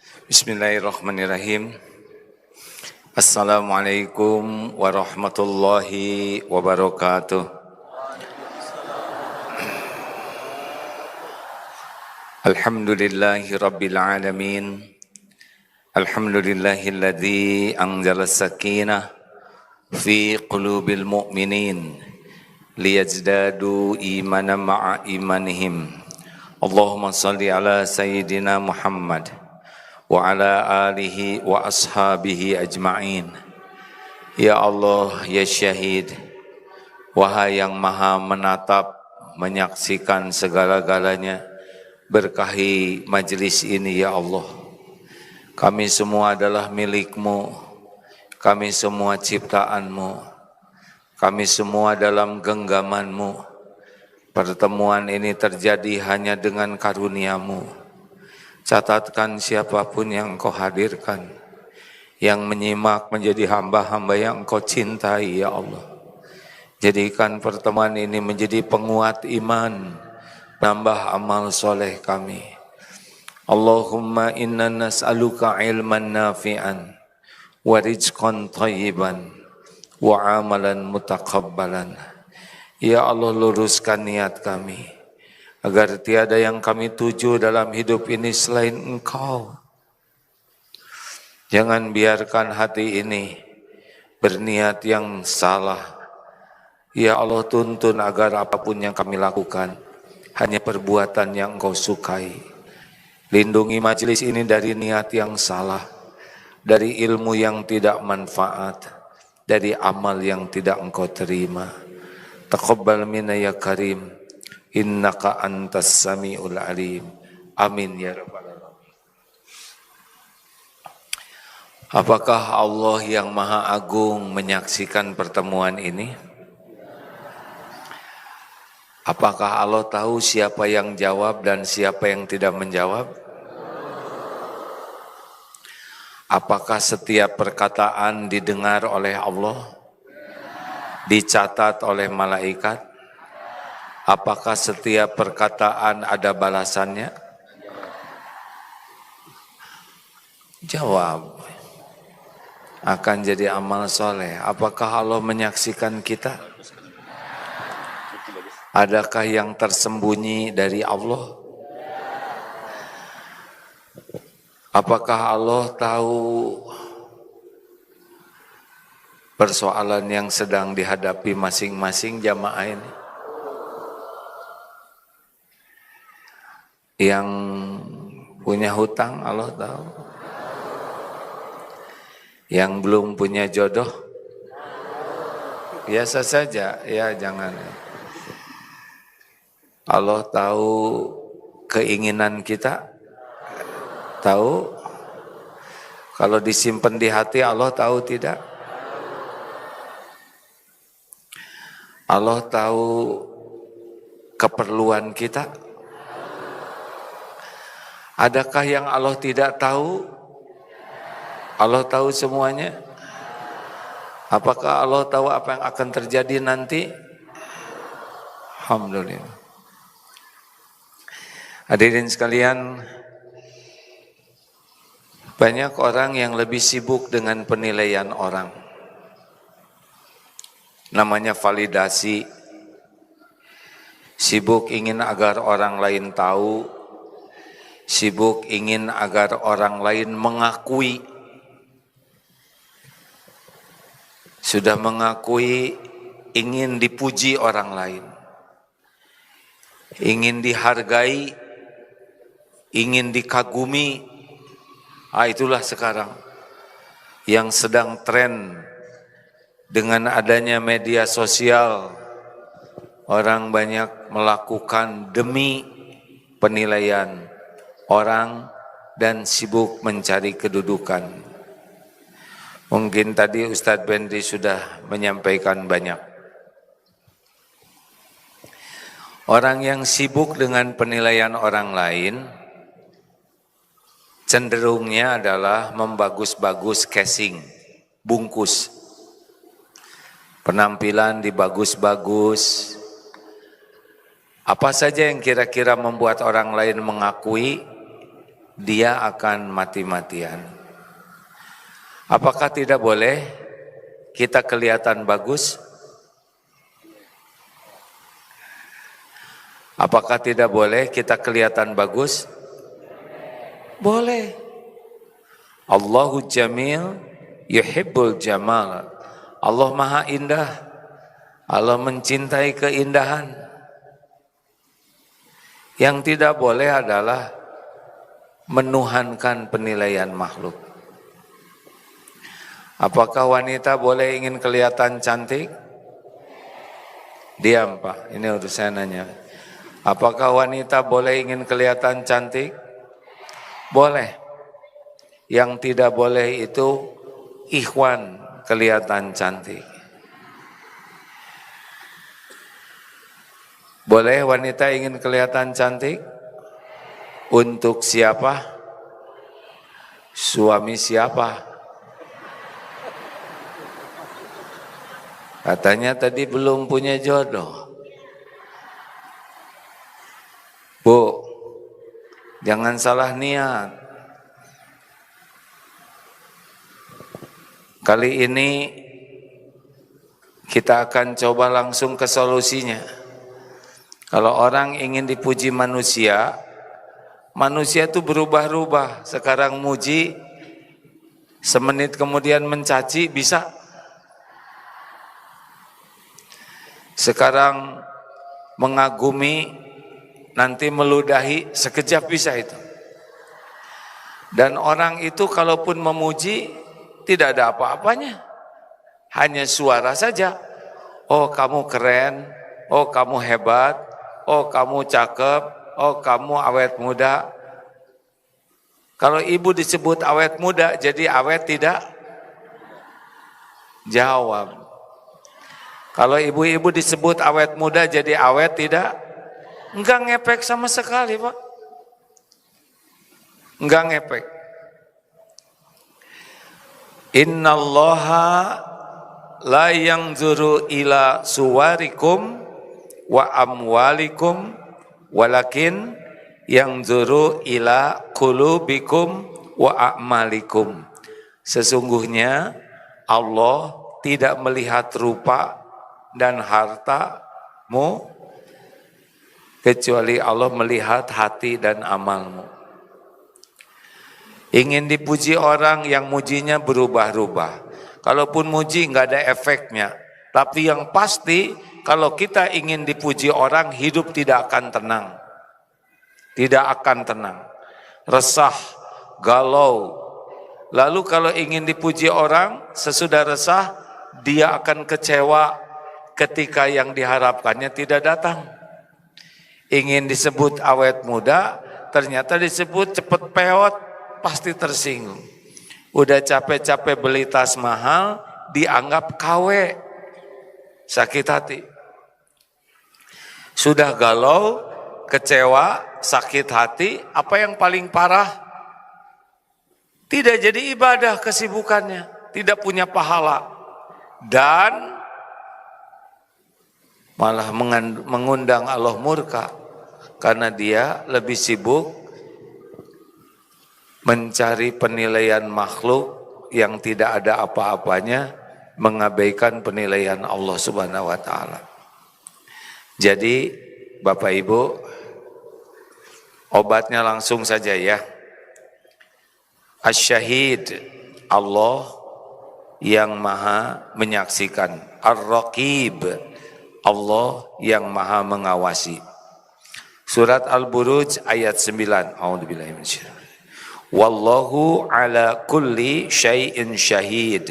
Bismillahirrahmanirrahim. Assalamualaikum warahmatullahi wabarakatuh. Alhamdulillahi rabbil alamin. Alhamdulillahilladzi anzala sakinah fi qulubil mu'minin liyazdadu imanan ma'a imanihim. Allahumma salli ala sayyidina Muhammad wa ala alihi wa ashabihi ajma'in. Ya Allah, ya Syahid, wahai yang maha menatap, menyaksikan segala-galanya, berkahi majlis ini ya Allah. Kami semua adalah milik-Mu, kami semua ciptaan-Mu, kami semua dalam genggaman-Mu. Pertemuan ini terjadi hanya dengan karunia-Mu. Catatkan siapapun yang Engkau hadirkan, yang menyimak menjadi hamba-hamba yang Engkau cintai ya Allah. Jadikan pertemuan ini menjadi penguat iman, nambah amal soleh kami. Allahumma inna nas'aluka ilman nafi'an, wa rizqan thayyiban, wa amalan mutakabbalan. Ya Allah, luruskan niat kami, agar tiada yang kami tuju dalam hidup ini selain Engkau. Jangan biarkan hati ini berniat yang salah. Ya Allah, tuntun agar apapun yang kami lakukan hanya perbuatan yang Engkau sukai. Lindungi majelis ini dari niat yang salah, dari ilmu yang tidak manfaat, dari amal yang tidak Engkau terima. Taqabbal minna ya Karim, innaka antas sami'ul alim. Amin ya rabbal alamin. Apakah Allah yang maha agung menyaksikan pertemuan ini? Apakah Allah tahu siapa yang jawab dan siapa yang tidak menjawab? Apakah setiap perkataan didengar oleh Allah? Dicatat oleh malaikat? Apakah setiap perkataan ada balasannya? Jawab. Akan jadi amal soleh. Apakah Allah menyaksikan kita? Adakah yang tersembunyi dari Allah? Apakah Allah tahu persoalan yang sedang dihadapi masing-masing jamaah ini? Yang punya hutang Allah tahu. Yang belum punya jodoh biasa saja, ya jangan. Allah tahu keinginan kita, tahu. Kalau disimpan di hati Allah tahu tidak? Allah tahu keperluan kita. Adakah yang Allah tidak tahu? Allah tahu semuanya. Apakah Allah tahu apa yang akan terjadi nanti? Alhamdulillah. Hadirin sekalian, banyak orang yang lebih sibuk dengan penilaian orang. Namanya validasi. Sibuk ingin agar orang lain tahu. Sibuk ingin agar orang lain mengakui. Sudah mengakui, ingin dipuji orang lain. Ingin dihargai, ingin dikagumi. Itulah sekarang yang sedang tren dengan adanya media sosial. Orang banyak melakukan demi penilaian orang dan sibuk mencari kedudukan. Mungkin tadi Ustadz Bendri sudah menyampaikan banyak. Orang yang sibuk dengan penilaian orang lain cenderungnya adalah membagus-bagus casing, bungkus. Penampilan dibagus-bagus. Apa saja yang kira-kira membuat orang lain mengakui, dia akan mati-matian. Apakah tidak boleh kita kelihatan bagus? Apakah tidak boleh kita kelihatan bagus? Boleh. Allahu jamil yuhibbul jamal. Allah maha indah. Allah mencintai keindahan. Yang tidak boleh adalah menuhankan penilaian makhluk. Apakah wanita boleh ingin kelihatan cantik? Diam Pak, ini udah saya nanya. Apakah wanita boleh ingin kelihatan cantik? Boleh. Yang tidak boleh itu ikhwan kelihatan cantik. Boleh wanita ingin kelihatan cantik? Untuk siapa? Suami siapa? Katanya tadi belum punya jodoh. Bu, jangan salah niat. Kali ini kita akan coba langsung ke solusinya. Kalau orang ingin dipuji manusia, manusia itu berubah-ubah. Sekarang muji, semenit kemudian mencaci, bisa. Sekarang mengagumi, nanti meludahi, sekejap bisa itu. Dan orang itu kalaupun memuji, tidak ada apa-apanya. Hanya suara saja. Oh kamu keren, oh kamu hebat, oh kamu cakep, oh kamu awet muda. Kalau ibu disebut awet muda, jadi awet tidak? Jawab. Kalau ibu-ibu disebut awet muda, jadi awet tidak? Enggak ngepek sama sekali Pak. Enggak ngepek. Innallaha la yanzuru ila suwarikum wa amwalikum walakin yanzuru ila qulubikum wa a'malikum. Sesungguhnya Allah tidak melihat rupa dan hartamu, kecuali Allah melihat hati dan amalmu. Ingin dipuji orang, yang mujinya berubah-ubah. Kalaupun muji nggak ada efeknya. Tapi yang pasti kalau kita ingin dipuji orang, hidup tidak akan tenang. Tidak akan tenang. Resah, galau. Lalu kalau ingin dipuji orang, sesudah resah, dia akan kecewa ketika yang diharapkannya tidak datang. Ingin disebut awet muda, ternyata disebut cepet peot, pasti tersinggung. Udah capek-capek beli tas mahal, dianggap KW, sakit hati. Sudah galau, kecewa, sakit hati, apa yang paling parah? Tidak jadi ibadah kesibukannya, tidak punya pahala. Dan malah mengundang Allah murka karena dia lebih sibuk mencari penilaian makhluk yang tidak ada apa-apanya, mengabaikan penilaian Allah Subhanahu wa taala. Jadi Bapak Ibu, obatnya langsung saja ya. Asy-Syahid, Allah yang maha menyaksikan. Ar-Raqib, Allah yang maha mengawasi. Surat Al-Buruj ayat 9. A'udzubillahi minasyaitonir rajim. Wallahu ala kulli syai'in syahid.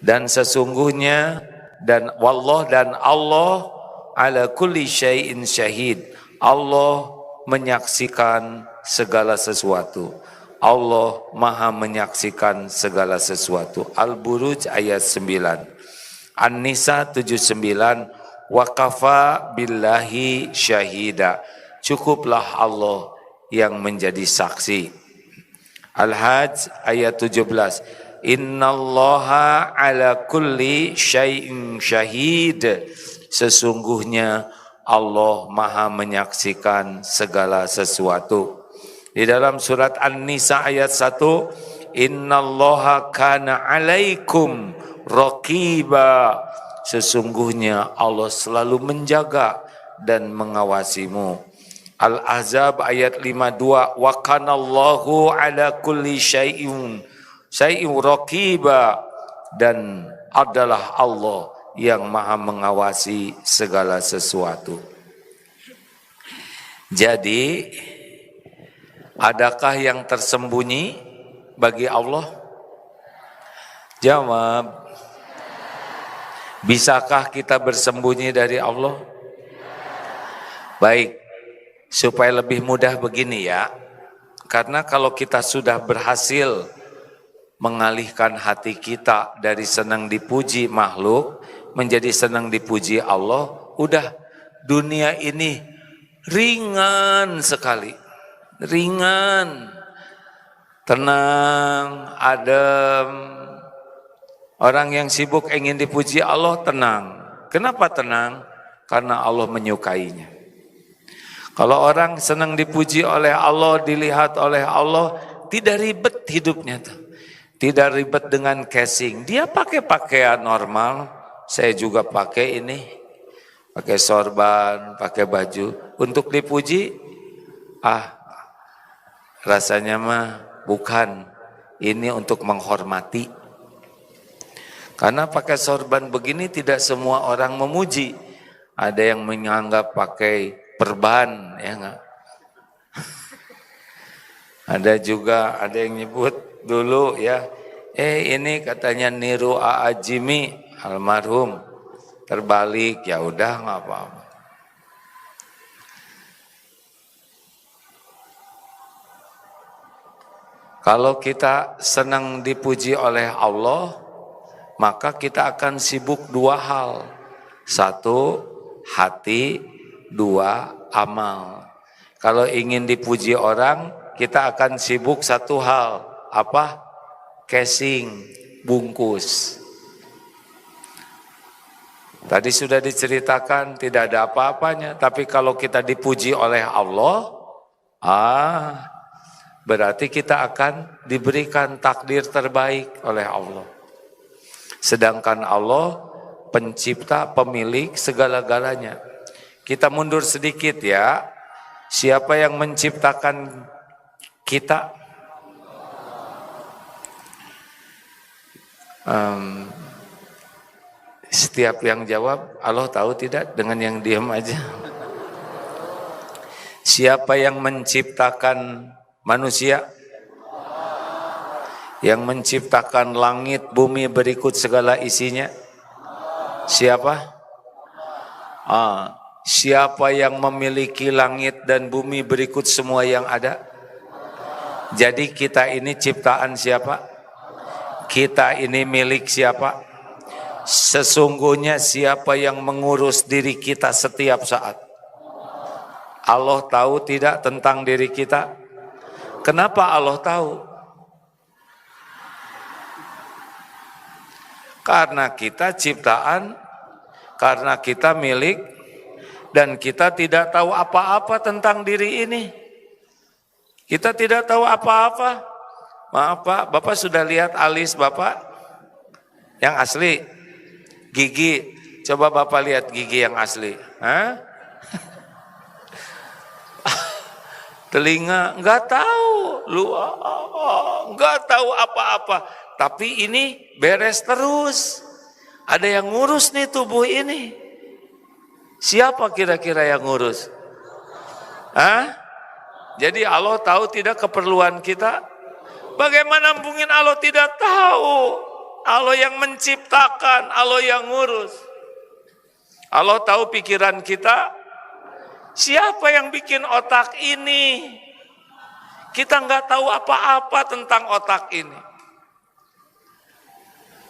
Dan sesungguhnya dan wallah dan Allah ala kulli syai'in syahid. Allah menyaksikan segala sesuatu. Allah maha menyaksikan segala sesuatu. Al-Buruj ayat 9. An-Nisa 79. Wa kafa billahi syahida. Cukuplah Allah yang menjadi saksi. Al-Hajj ayat 17. Innallaha ala kulli syai'in syahid. Sesungguhnya Allah maha menyaksikan segala sesuatu. Di dalam surat An-Nisa ayat 1, innallaha kana 'alaikum raqiba. Sesungguhnya Allah selalu menjaga dan mengawasimu. Al-Ahzab ayat 52, wa kanallahu ala kulli syai'in raqiba, dan adalah Allah yang maha mengawasi segala sesuatu. Jadi, adakah yang tersembunyi bagi Allah? Jawab. Bisakah kita bersembunyi dari Allah? Baik, supaya lebih mudah begini ya. Karena kalau kita sudah berhasil mengalihkan hati kita dari senang dipuji makhluk menjadi senang dipuji Allah, udah dunia ini ringan sekali. Ringan, tenang, adem. Orang yang sibuk ingin dipuji Allah tenang. Kenapa tenang? Karena Allah menyukainya. Kalau orang senang dipuji oleh Allah, dilihat oleh Allah, tidak ribet hidupnya tuh. Tidak ribet dengan casing. Dia pakai pakaian normal. Saya juga pakai ini. Pakai sorban, pakai baju. Untuk dipuji, rasanya mah bukan. Ini untuk menghormati. Karena pakai sorban begini tidak semua orang memuji. Ada yang menganggap pakai perban, ya enggak? Ada yang nyebut dulu ya, ini katanya niru A.A. Jimmy almarhum, terbalik, ya udah nggak apa-apa. Kalau kita senang dipuji oleh Allah, maka kita akan sibuk dua hal. Satu, hati. Dua, amal. Kalau ingin dipuji orang, kita akan sibuk satu hal. Apa? Casing, bungkus. Tadi sudah diceritakan tidak ada apa-apanya. Tapi kalau kita dipuji oleh Allah, berarti kita akan diberikan takdir terbaik oleh Allah. Sedangkan Allah pencipta, pemilik segala-galanya. Kita mundur sedikit ya. Siapa yang menciptakan kita? Setiap yang jawab, Allah tahu tidak? Dengan yang diam aja. Siapa yang menciptakan manusia? Yang menciptakan langit, bumi berikut segala isinya? Siapa? Siapa yang memiliki langit dan bumi berikut semua yang ada? Jadi kita ini ciptaan siapa? Kita ini milik siapa? Sesungguhnya siapa yang mengurus diri kita setiap saat? Allah tahu tidak tentang diri kita? Kenapa Allah tahu? Karena kita ciptaan, karena kita milik, dan kita tidak tahu apa-apa tentang diri ini. Kita tidak tahu apa-apa. Maaf Pak, Bapak sudah lihat alis Bapak? Yang asli? Gigi, coba Bapak lihat gigi yang asli. Telinga, enggak tahu. Enggak tahu apa-apa. Tapi ini beres terus. Ada yang ngurus nih tubuh ini. Siapa kira-kira yang ngurus? Jadi Allah tahu tidak keperluan kita? Bagaimana mungkin Allah tidak tahu? Allah yang menciptakan, Allah yang ngurus. Allah tahu pikiran kita. Siapa yang bikin otak ini? Kita nggak tahu apa-apa tentang otak ini.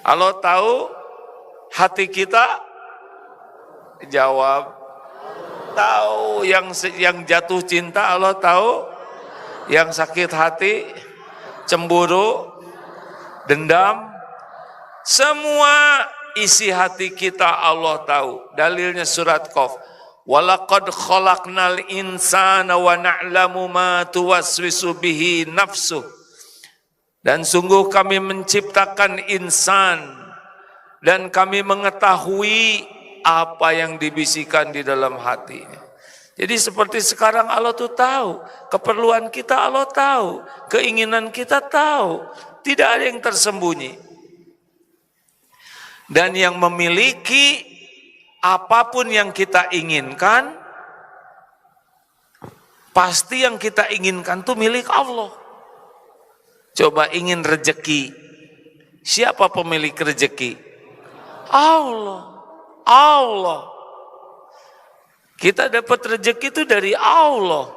Allah tahu hati kita? Jawab. Tahu. Yang jatuh cinta Allah tahu. Yang sakit hati, cemburu, dendam, semua isi hati kita Allah tahu. Dalilnya surat Qaf. Walaqad khalaqnal insana wa na'lamu ma tuwaswisu bihi nafsuh. Dan sungguh kami menciptakan insan dan kami mengetahui apa yang dibisikkan di dalam hatinya. Jadi seperti sekarang Allah tuh tahu, keperluan kita Allah tahu, keinginan kita tahu, tidak ada yang tersembunyi. Dan yang memiliki apapun yang kita inginkan, pasti yang kita inginkan itu milik Allah. Coba ingin rezeki, siapa pemilik rezeki? Allah. Allah. Kita dapat rezeki itu dari Allah.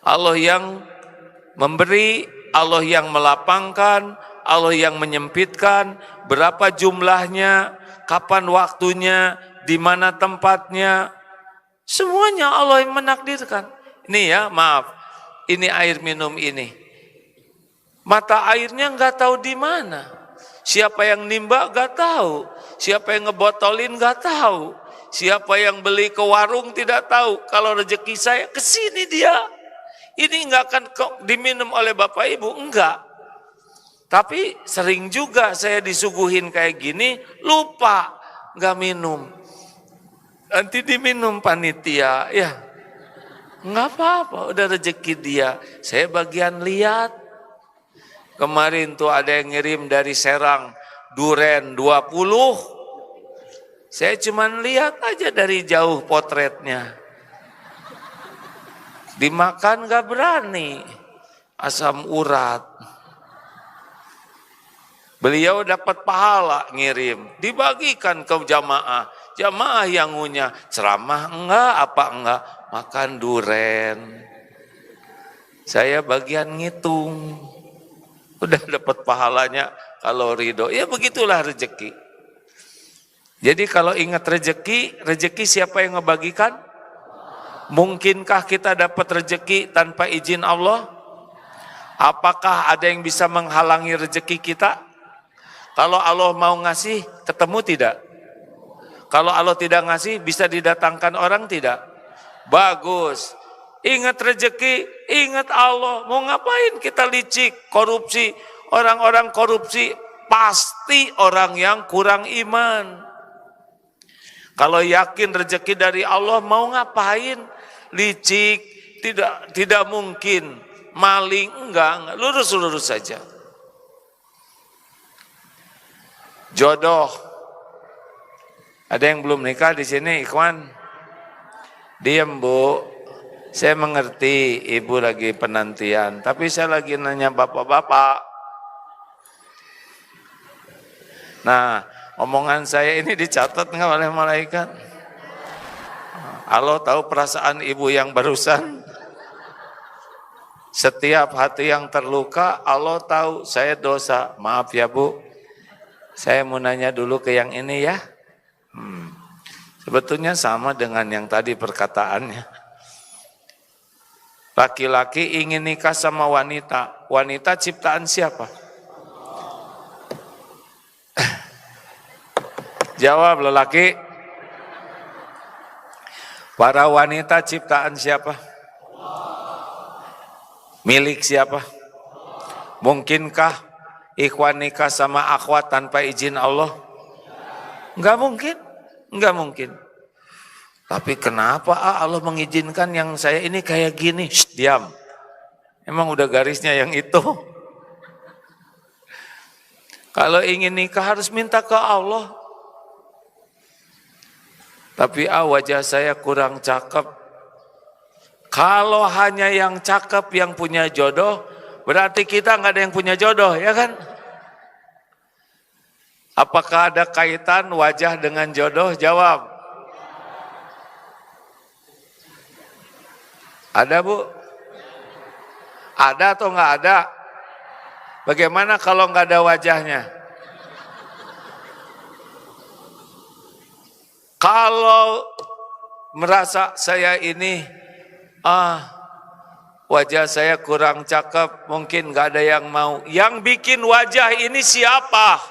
Allah yang memberi, Allah yang melapangkan, Allah yang menyempitkan, berapa jumlahnya, kapan waktunya, di mana tempatnya, semuanya Allah yang menakdirkan. Ini ya, maaf, ini air minum ini. Mata airnya nggak tahu di mana. Siapa yang nimba nggak tahu. Siapa yang ngebotolin nggak tahu. Siapa yang beli ke warung tidak tahu. Kalau rezeki saya ke sini dia. Ini nggak akan diminum oleh Bapak Ibu, enggak. Tapi sering juga saya disuguhin kayak gini, lupa nggak minum. Nanti diminum panitia, ya nggak apa-apa, udah rezeki dia. Saya bagian lihat. Kemarin tuh ada yang ngirim dari Serang, duren 20. Saya cuman lihat aja dari jauh potretnya. Dimakan gak berani, asam urat. Beliau dapat pahala ngirim, dibagikan ke jamaah. Jamaah yang ngunyah, ceramah enggak, apa enggak, makan duren. Saya bagian ngitung. Udah dapat pahalanya kalau ridho. Ya begitulah rezeki. Jadi kalau ingat rezeki, rezeki siapa yang ngebagikan? Mungkinkah kita dapat rezeki tanpa izin Allah? Apakah ada yang bisa menghalangi rezeki kita? Kalau Allah mau ngasih, ketemu tidak? Kalau Allah tidak ngasih, bisa didatangkan orang tidak? Bagus. Ingat rezeki, ingat Allah. Mau ngapain kita licik, korupsi? Orang-orang korupsi pasti orang yang kurang iman. Kalau yakin rezeki dari Allah, mau ngapain? Licik, tidak mungkin. Maling, enggak. Lurus-lurus saja. Jodoh. Ada yang belum nikah di sini, Ikhwan? Diam, Bu. Saya mengerti ibu lagi penantian, tapi saya lagi nanya bapak-bapak. Nah, omongan saya ini dicatat nggak oleh malaikat? Allah tahu perasaan ibu yang barusan. Setiap hati yang terluka, Allah tahu saya dosa. Maaf ya Bu, saya mau nanya dulu ke yang ini ya. Sebetulnya sama dengan yang tadi perkataannya. Laki-laki ingin nikah sama wanita. Wanita ciptaan siapa? Jawab lelaki. Para wanita ciptaan siapa? Milik siapa? Mungkinkah ikhwan nikah sama akhwat tanpa izin Allah? Enggak mungkin. Enggak mungkin. Tapi kenapa Allah mengizinkan yang saya ini kayak gini? Shh, diam. Emang udah garisnya yang itu. Kalau ingin nikah harus minta ke Allah. Tapi wajah saya kurang cakep. Kalau hanya yang cakep yang punya jodoh, berarti kita nggak ada yang punya jodoh, ya kan? Apakah ada kaitan wajah dengan jodoh? Jawab. Ada Bu? Ada atau nggak ada? Bagaimana kalau nggak ada wajahnya? Kalau merasa saya ini, wajah saya kurang cakep, mungkin nggak ada yang mau. Yang bikin wajah ini siapa?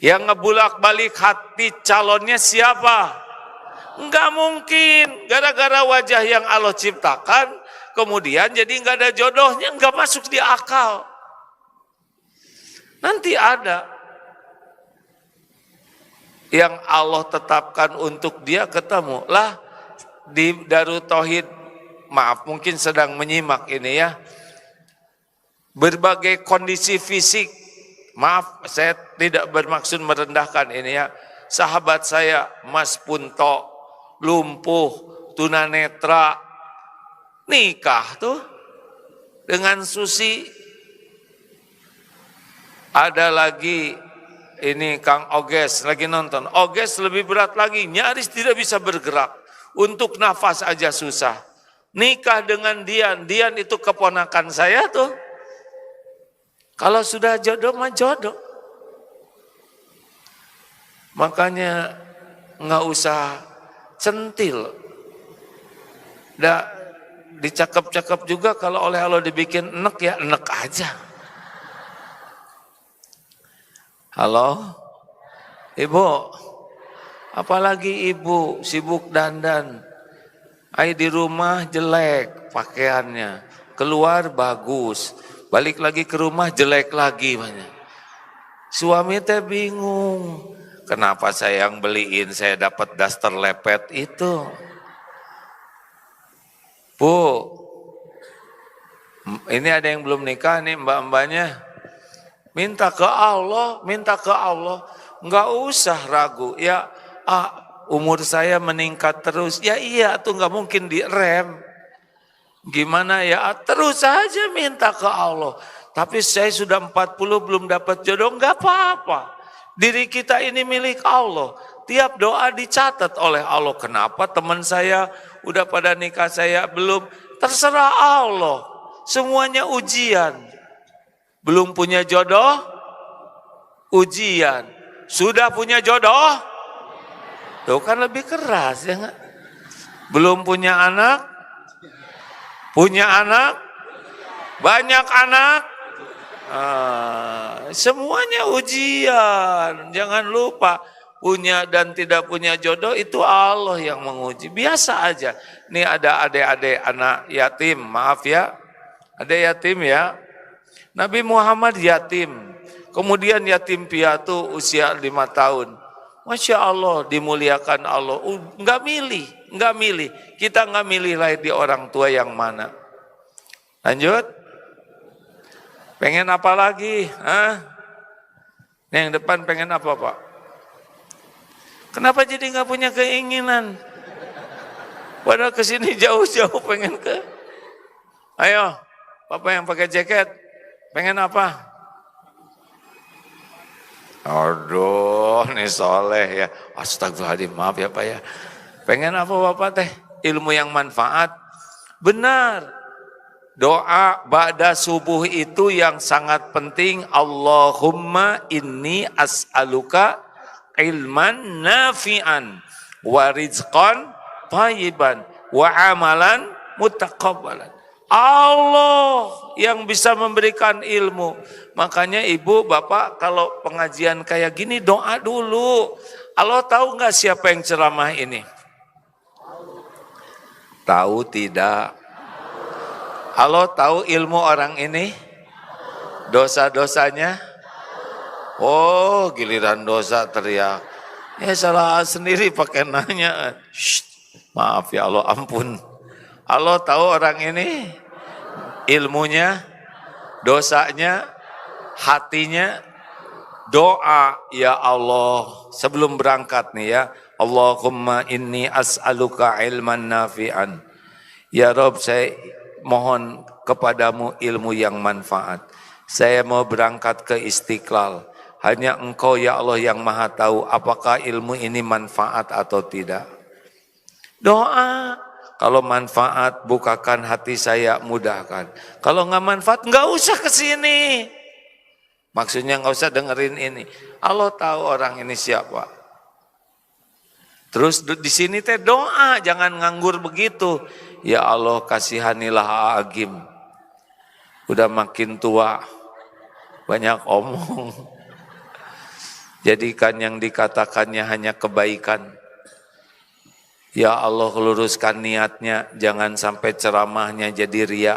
Yang ngebulak-balik hati calonnya siapa? Enggak mungkin. Gara-gara wajah yang Allah ciptakan, kemudian jadi enggak ada jodohnya, enggak masuk di akal. Nanti ada yang Allah tetapkan untuk dia ketemu. Lah di Darut Tauhid, maaf mungkin sedang menyimak ini ya. Berbagai kondisi fisik, maaf saya tidak bermaksud merendahkan ini ya. Sahabat saya Mas Punto lumpuh, tunanetra, nikah tuh dengan Susi. Ada lagi ini Kang Oges lagi nonton. Oges lebih berat lagi, nyaris tidak bisa bergerak. Untuk nafas aja susah. Nikah dengan Dian, Dian itu keponakan saya tuh. Kalau sudah jodoh mah jodoh. Makanya nggak usah centil. Dicakap-cakap juga kalau oleh Allah dibikin enek ya enek aja. Halo, Ibu, apalagi Ibu sibuk dandan. Ai di rumah jelek pakaiannya, keluar bagus, balik lagi ke rumah jelek lagi banyak. Suami teh bingung, kenapa saya yang beliin, saya dapat daster lepet itu. Bu, ini ada yang belum nikah nih mbak-mbaknya. Minta ke Allah, nggak usah ragu. Ya, umur saya meningkat terus. Ya iya, tuh nggak mungkin direm. Gimana ya? Terus saja minta ke Allah. Tapi saya sudah 40 belum dapat jodoh, nggak apa-apa. Diri kita ini milik Allah. Tiap doa dicatat oleh Allah. Kenapa teman saya udah pada nikah, saya belum? Terserah Allah. Semuanya ujian. Belum punya jodoh, ujian. Sudah punya jodoh, tuh kan lebih keras ya nggak? Belum punya anak, banyak anak, semuanya ujian. Jangan lupa, punya dan tidak punya jodoh itu Allah yang menguji. Biasa aja. Nih ada adik-adik anak yatim, maaf ya, ada yatim ya. Nabi Muhammad yatim, kemudian yatim piatu usia 5 tahun. Masya Allah, dimuliakan Allah. Enggak milih. Kita enggak milih lahir di orang tua yang mana. Lanjut. Pengen apa lagi? Yang depan pengen apa Pak? Kenapa jadi enggak punya keinginan? Padahal kesini jauh-jauh pengen ke. Ayo, Bapak yang pakai jaket. Pengen apa? Aduh, nih soleh ya. Astagfirullahaladzim, maaf ya Pak ya. Pengen apa Bapak teh? Ilmu yang manfaat. Benar. Doa ba'da subuh itu yang sangat penting. Allahumma inni as'aluka ilman nafi'an wa rizqan thayyiban wa amalan mutaqabbalan. Allah yang bisa memberikan ilmu. Makanya ibu, bapak kalau pengajian kayak gini doa dulu. Allah tahu nggak siapa yang ceramah ini? Tahu tidak? Allah tahu ilmu orang ini? Dosa-dosanya? Oh, giliran dosa teriak. Ya salah sendiri pakai nanya. Shh, maaf ya Allah, ampun. Allah tahu orang ini ilmunya, dosanya, hatinya. Doa ya Allah sebelum berangkat nih ya. Allahumma inni as'aluka ilman nafi'an. Ya Rob, saya mohon kepadamu ilmu yang manfaat. Saya mau berangkat ke Istiqlal. Hanya Engkau ya Allah yang maha tahu apakah ilmu ini manfaat atau tidak. Doa. Kalau manfaat, bukakan hati saya, mudahkan. Kalau nggak manfaat, nggak usah ke sini. Maksudnya nggak usah dengerin ini. Allah tahu orang ini siapa. Terus di sini teh doa, jangan nganggur begitu. Ya Allah, kasihanilah Agim. Udah makin tua, banyak omong. Jadikan yang dikatakannya hanya kebaikan. Ya Allah, luruskan niatnya, jangan sampai ceramahnya jadi riya.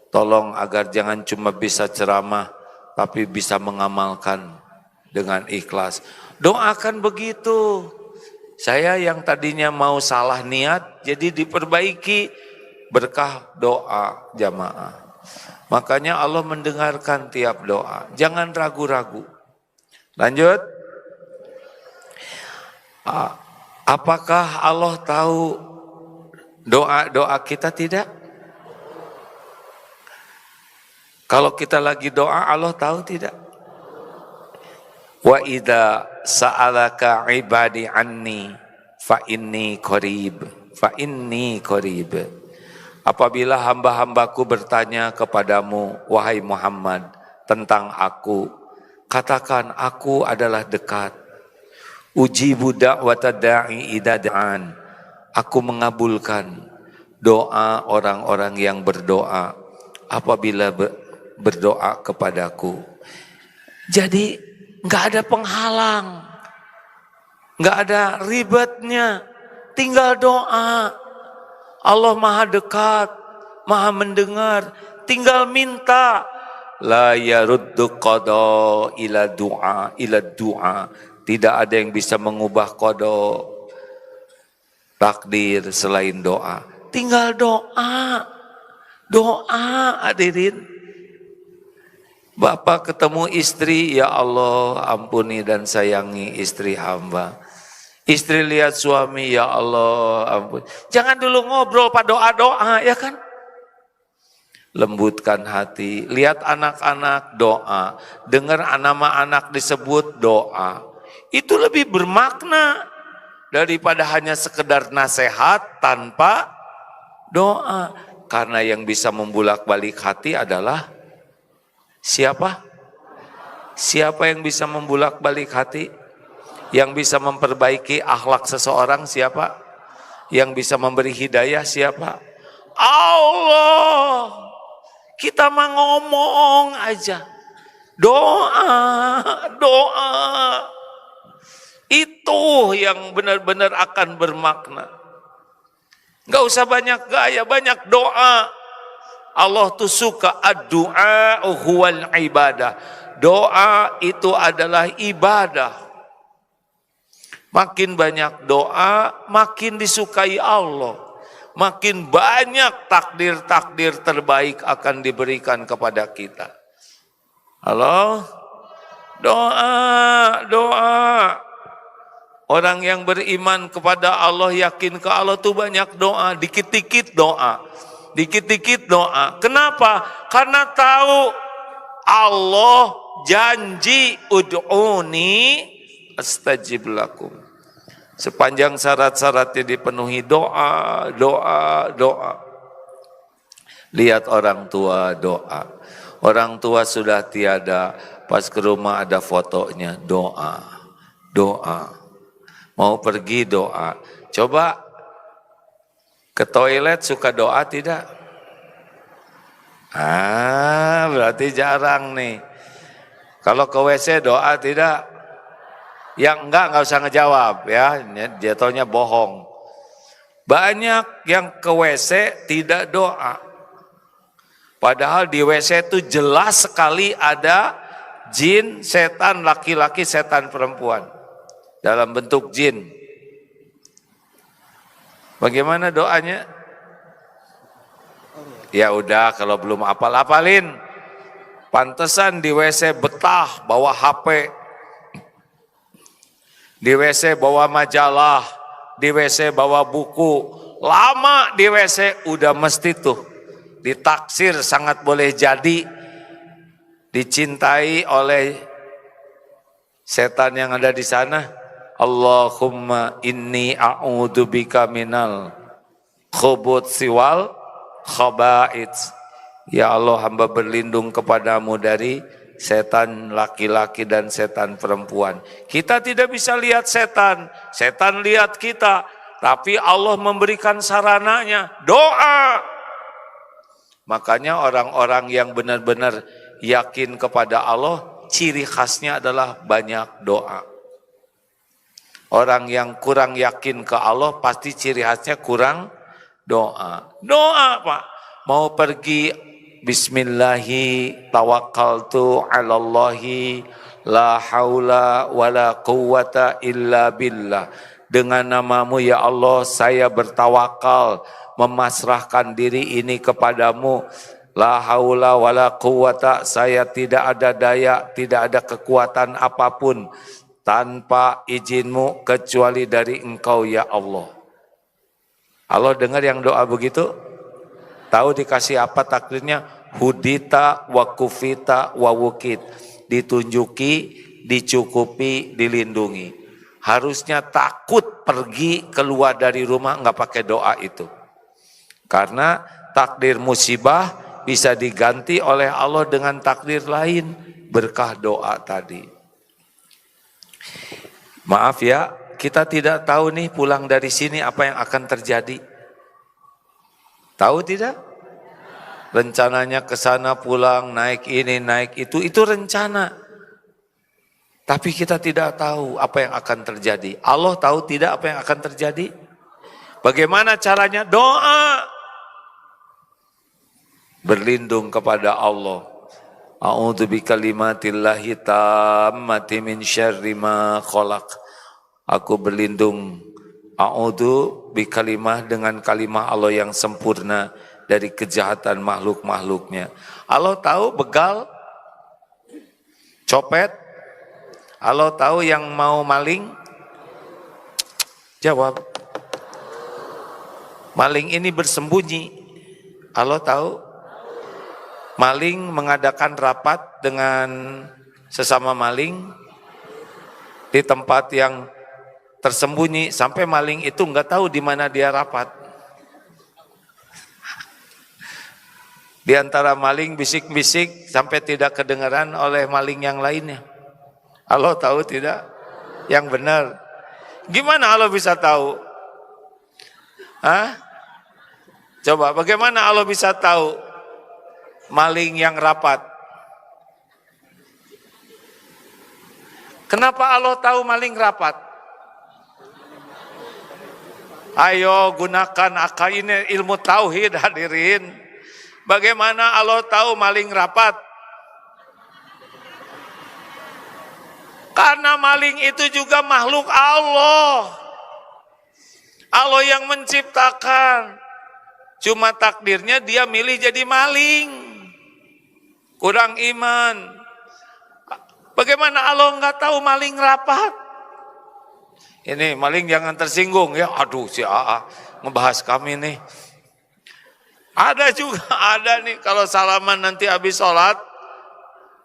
Tolong agar jangan cuma bisa ceramah, tapi bisa mengamalkan dengan ikhlas. Doakan begitu. Saya yang tadinya mau salah niat, jadi diperbaiki berkah doa jamaah. Makanya Allah mendengarkan tiap doa. Jangan ragu-ragu. Lanjut. Apakah Allah tahu doa-doa kita? Tidak. Kalau kita lagi doa, Allah tahu tidak? Wa idza sa'alaka ibadi anni fa inni qarib. Fa inni qarib. Apabila hamba-hambaku bertanya kepadamu, wahai Muhammad, tentang aku, katakan aku adalah dekat. Ujibu da'wata da'i idza da'an. Aku mengabulkan doa orang-orang yang berdoa apabila berdoa kepadaku. Jadi nggak ada penghalang, nggak ada ribetnya, tinggal doa. Allah maha dekat, maha mendengar, tinggal minta. La yaruddu qada ila du'a. Tidak ada yang bisa mengubah qada takdir selain doa. Tinggal doa. Doa hadirin. Bapak ketemu istri, ya Allah ampuni dan sayangi istri hamba. Istri lihat suami, ya Allah ampuni. Jangan dulu ngobrol pada doa-doa, ya kan? Lembutkan hati, lihat anak-anak doa, dengar nama anak disebut doa. Itu lebih bermakna daripada hanya sekedar nasihat tanpa doa. Karena yang bisa membulak-balik hati adalah siapa? Siapa yang bisa membulak-balik hati? Yang bisa memperbaiki akhlak seseorang siapa? Yang bisa memberi hidayah siapa? Allah. Kita mah ngomong aja. Doa, doa. Itu yang benar-benar akan bermakna. Gak usah banyak gaya, banyak doa. Allah tuh suka ad-du'a huwal ibadah. Doa itu adalah ibadah. Makin banyak doa, makin disukai Allah. Makin banyak takdir-takdir terbaik akan diberikan kepada kita. Halo? Doa, doa. Orang yang beriman kepada Allah, yakin ke Allah tuh banyak doa, dikit-dikit doa. Dikit-dikit doa. Kenapa? Karena tahu Allah janji ud'uni astajib lakum. Sepanjang syarat-syaratnya dipenuhi doa, doa, doa. Lihat orang tua doa. Orang tua sudah tiada, pas ke rumah ada fotonya, doa, doa. Mau pergi doa. Coba ke toilet suka doa tidak? Berarti jarang nih. Kalau ke WC doa tidak? Yang enggak usah ngejawab ya, jatuhnya bohong. Banyak yang ke WC tidak doa. Padahal di WC itu jelas sekali ada jin, setan laki-laki, setan perempuan. Dalam bentuk jin. Bagaimana doanya? Ya udah, kalau belum hafal-hafalin. Pantesan di WC betah bawa HP. Di WC bawa majalah, di WC bawa buku. Lama di WC udah mesti tuh ditaksir sangat boleh jadi dicintai oleh setan yang ada di sana. Allahumma inni a'udzubika minal khubuthi wal khaba'its. Ya Allah, hamba berlindung kepadamu dari setan laki-laki dan setan perempuan. Kita tidak bisa lihat setan, setan lihat kita, tapi Allah memberikan sarananya, doa. Makanya orang-orang yang benar-benar yakin kepada Allah, ciri khasnya adalah banyak doa. Orang yang kurang yakin ke Allah pasti ciri khasnya kurang doa. Doa Pak, mau pergi bismillahi tawakkaltu 'alallahi la haula wala quwwata illa billah. Dengan namamu ya Allah saya bertawakal, memasrahkan diri ini kepadamu. La haula wala quwwata, saya tidak ada daya, tidak ada kekuatan apapun tanpa izinmu kecuali dari engkau ya Allah. Allah dengar yang doa begitu? Tahu dikasih apa takdirnya? Hudita wa kufita wa wukit. Ditunjuki, dicukupi, dilindungi. Harusnya takut pergi keluar dari rumah nggak pakai doa itu. Karena takdir musibah bisa diganti oleh Allah dengan takdir lain berkah doa tadi. Maaf ya, kita tidak tahu nih pulang dari sini apa yang akan terjadi. Tahu tidak? Rencananya ke sana pulang, naik ini, naik itu rencana. Tapi kita tidak tahu apa yang akan terjadi. Allah tahu tidak apa yang akan terjadi? Bagaimana caranya? Doa. Berlindung kepada Allah. A'udzu bikalimatillahi tammati min syarri ma khalaq. Aku berlindung. A'udzu bikalimah dengan kalimah Allah yang sempurna dari kejahatan makhluk-makhluknya. Allah tahu begal, copet. Allah tahu yang mau maling. Jawab. Maling ini bersembunyi. Allah tahu. Maling mengadakan rapat dengan sesama maling di tempat yang tersembunyi sampai maling itu nggak tahu di mana dia rapat. Di antara maling bisik-bisik sampai tidak kedengaran oleh maling yang lainnya. Allah tahu tidak? Yang benar. Gimana Allah bisa tahu? Hah? Coba bagaimana Allah bisa tahu? Maling yang rapat. Kenapa Allah tahu maling rapat? Ayo gunakan akal ini, ilmu tauhid hadirin. Bagaimana Allah tahu maling rapat? Karena maling itu juga makhluk Allah. Allah yang menciptakan. Cuma takdirnya dia milih jadi maling. Kurang iman. Bagaimana Allah nggak tahu maling rapat? Ini maling jangan tersinggung ya. Aduh si AA ngebahas kami nih. Ada juga ada nih kalau salaman nanti habis sholat,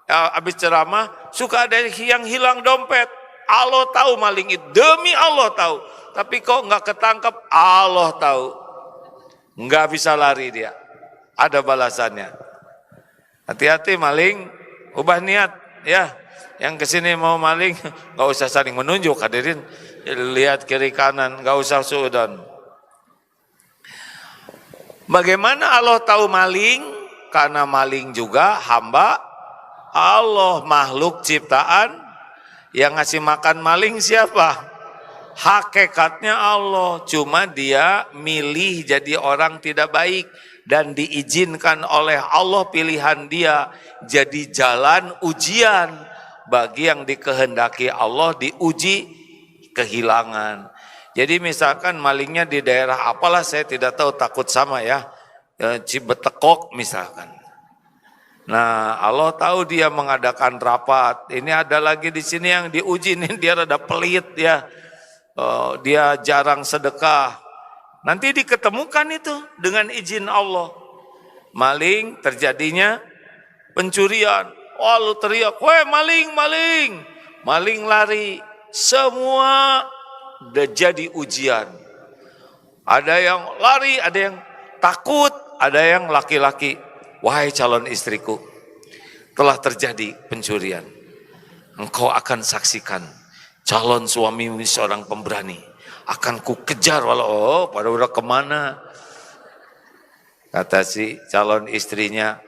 ya, habis ceramah suka ada yang hilang dompet. Allah tahu maling itu, demi Allah tahu. Tapi kok nggak ketangkep? Allah tahu. Nggak bisa lari dia. Ada balasannya. Hati-hati maling, ubah niat ya. Yang kesini mau maling, nggak usah saling menunjuk hadirin. Lihat kiri kanan, nggak usah suudon. Bagaimana Allah tahu maling? Karena maling juga hamba Allah, makhluk ciptaan. Yang ngasih makan maling siapa? Hakikatnya Allah. Cuma dia milih jadi orang tidak baik. Dan diizinkan oleh Allah pilihan dia jadi jalan ujian bagi yang dikehendaki Allah diuji kehilangan. Jadi misalkan malingnya di daerah apalah saya tidak tahu, takut sama ya, Cibetekok misalkan. Nah Allah tahu dia mengadakan rapat. Ini ada lagi di sini yang diuji nih, dia rada pelit ya, dia jarang sedekah. Nanti diketemukan itu dengan izin Allah. Maling terjadinya pencurian. Oh lu teriak, weh maling, maling. Maling lari. Semua udah jadi ujian. Ada yang lari, ada yang takut, ada yang laki-laki. Wahai calon istriku, telah terjadi pencurian. Engkau akan saksikan calon suamimu seorang pemberani. Akan ku kejar walau pada udah kemana. Kata si calon istrinya,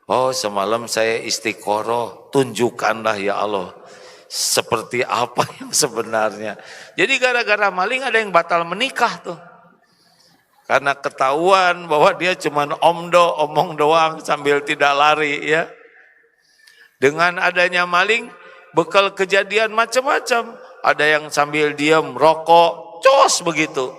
Oh, semalam saya istiqoroh, tunjukkanlah ya Allah seperti apa yang sebenarnya. Jadi gara-gara maling ada yang batal menikah tuh. Karena ketahuan bahwa dia cuma omong doang sambil tidak lari ya. Dengan adanya maling, bekal kejadian macam-macam. Ada yang sambil diam, rokok, cos begitu.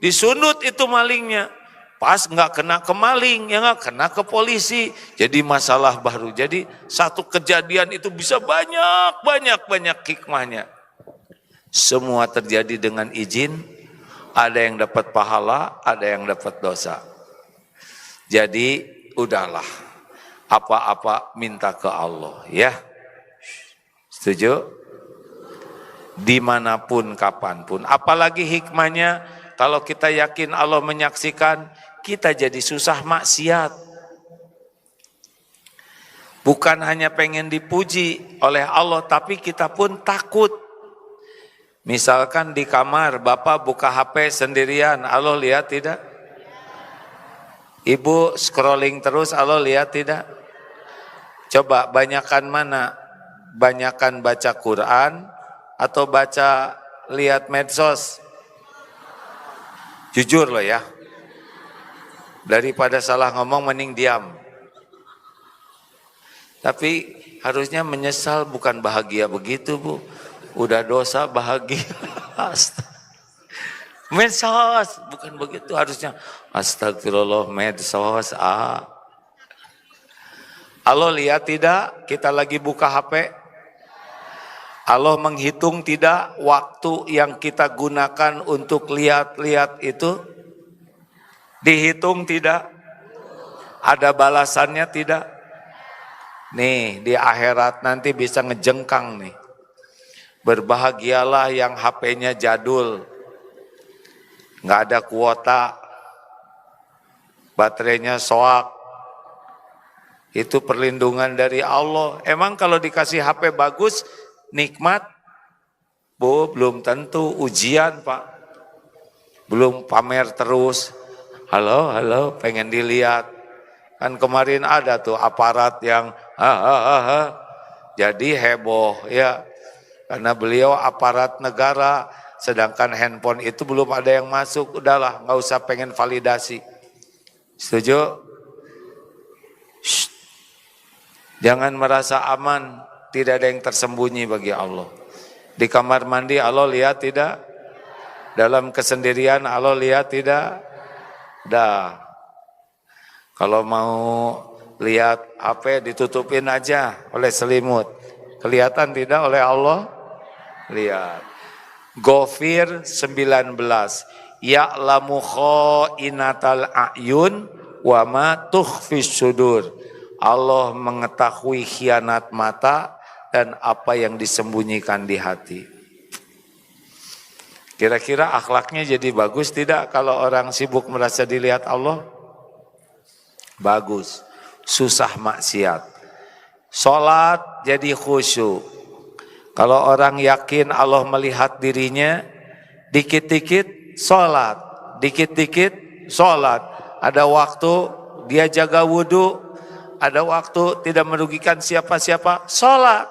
Disundut itu malingnya. Pas nggak kena ke maling, ya nggak kena ke polisi. Jadi masalah baru. Jadi satu kejadian itu bisa banyak hikmahnya. Semua terjadi dengan izin. Ada yang dapat pahala, ada yang dapat dosa. Jadi udahlah. Apa-apa minta ke Allah, ya. Setuju? Dimanapun, kapanpun. Apalagi hikmahnya, kalau kita yakin Allah menyaksikan, kita jadi susah maksiat. Bukan hanya pengen dipuji oleh Allah, tapi kita pun takut. Misalkan di kamar, Bapak buka HP sendirian, Allah lihat tidak? Ibu scrolling terus, Allah lihat tidak? Coba banyakan mana? Banyakan baca Quran atau baca lihat medsos? Jujur loh ya. Daripada salah ngomong mending diam. Tapi harusnya menyesal bukan bahagia begitu, Bu. Udah dosa bahagia. Medsos bukan begitu, harusnya astagfirullah medsos. Allah lihat tidak kita lagi buka HP? Allah menghitung tidak waktu yang kita gunakan untuk lihat-lihat itu? Dihitung tidak? Ada balasannya tidak? Nih di akhirat nanti bisa ngejengkang nih. Berbahagialah yang HP-nya jadul. Nggak ada kuota. Baterainya soak. Itu perlindungan dari Allah. Emang kalau dikasih HP bagus, nikmat? Bu, belum tentu. Ujian, Pak. Belum pamer terus. Halo, pengen dilihat. Kan kemarin ada tuh aparat yang jadi heboh ya. Karena beliau aparat negara, sedangkan handphone itu belum ada yang masuk. Udahlah, nggak usah pengen validasi. Setuju? Shh. Jangan merasa aman, tidak ada yang tersembunyi bagi Allah. Di kamar mandi Allah lihat tidak? Dalam kesendirian Allah lihat tidak? Dah. Kalau mau lihat HP ditutupin aja oleh selimut. Kelihatan tidak oleh Allah? Lihat. Ghafir 19. Ya'lamu kha'inatal a'yun wa ma tukhfis sudur. Allah mengetahui khianat mata dan apa yang disembunyikan di hati. Kira-kira akhlaknya jadi bagus tidak kalau orang sibuk merasa dilihat Allah? Bagus. Susah maksiat. Salat jadi khusyuk. Kalau orang yakin Allah melihat dirinya, dikit-dikit salat, dikit-dikit salat. Ada waktu dia jaga wudhu, ada waktu tidak merugikan siapa-siapa, salat.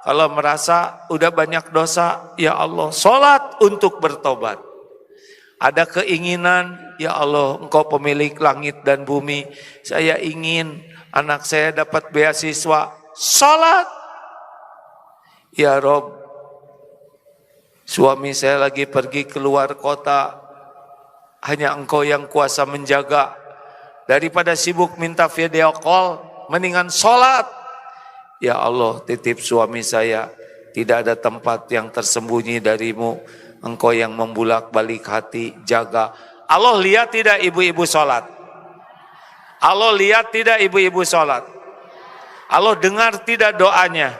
Kalau merasa udah banyak dosa, ya Allah, salat untuk bertobat. Ada keinginan, ya Allah, Engkau pemilik langit dan bumi, saya ingin anak saya dapat beasiswa, salat. Ya Rob, suami saya lagi pergi keluar kota, hanya Engkau yang kuasa menjaga. Daripada sibuk minta video call, mendingan salat. Ya Allah, titip suami saya, tidak ada tempat yang tersembunyi darimu. Engkau yang membulak-balik hati, jaga. Allah lihat tidak ibu-ibu salat? Allah lihat tidak ibu-ibu salat? Allah dengar tidak doanya?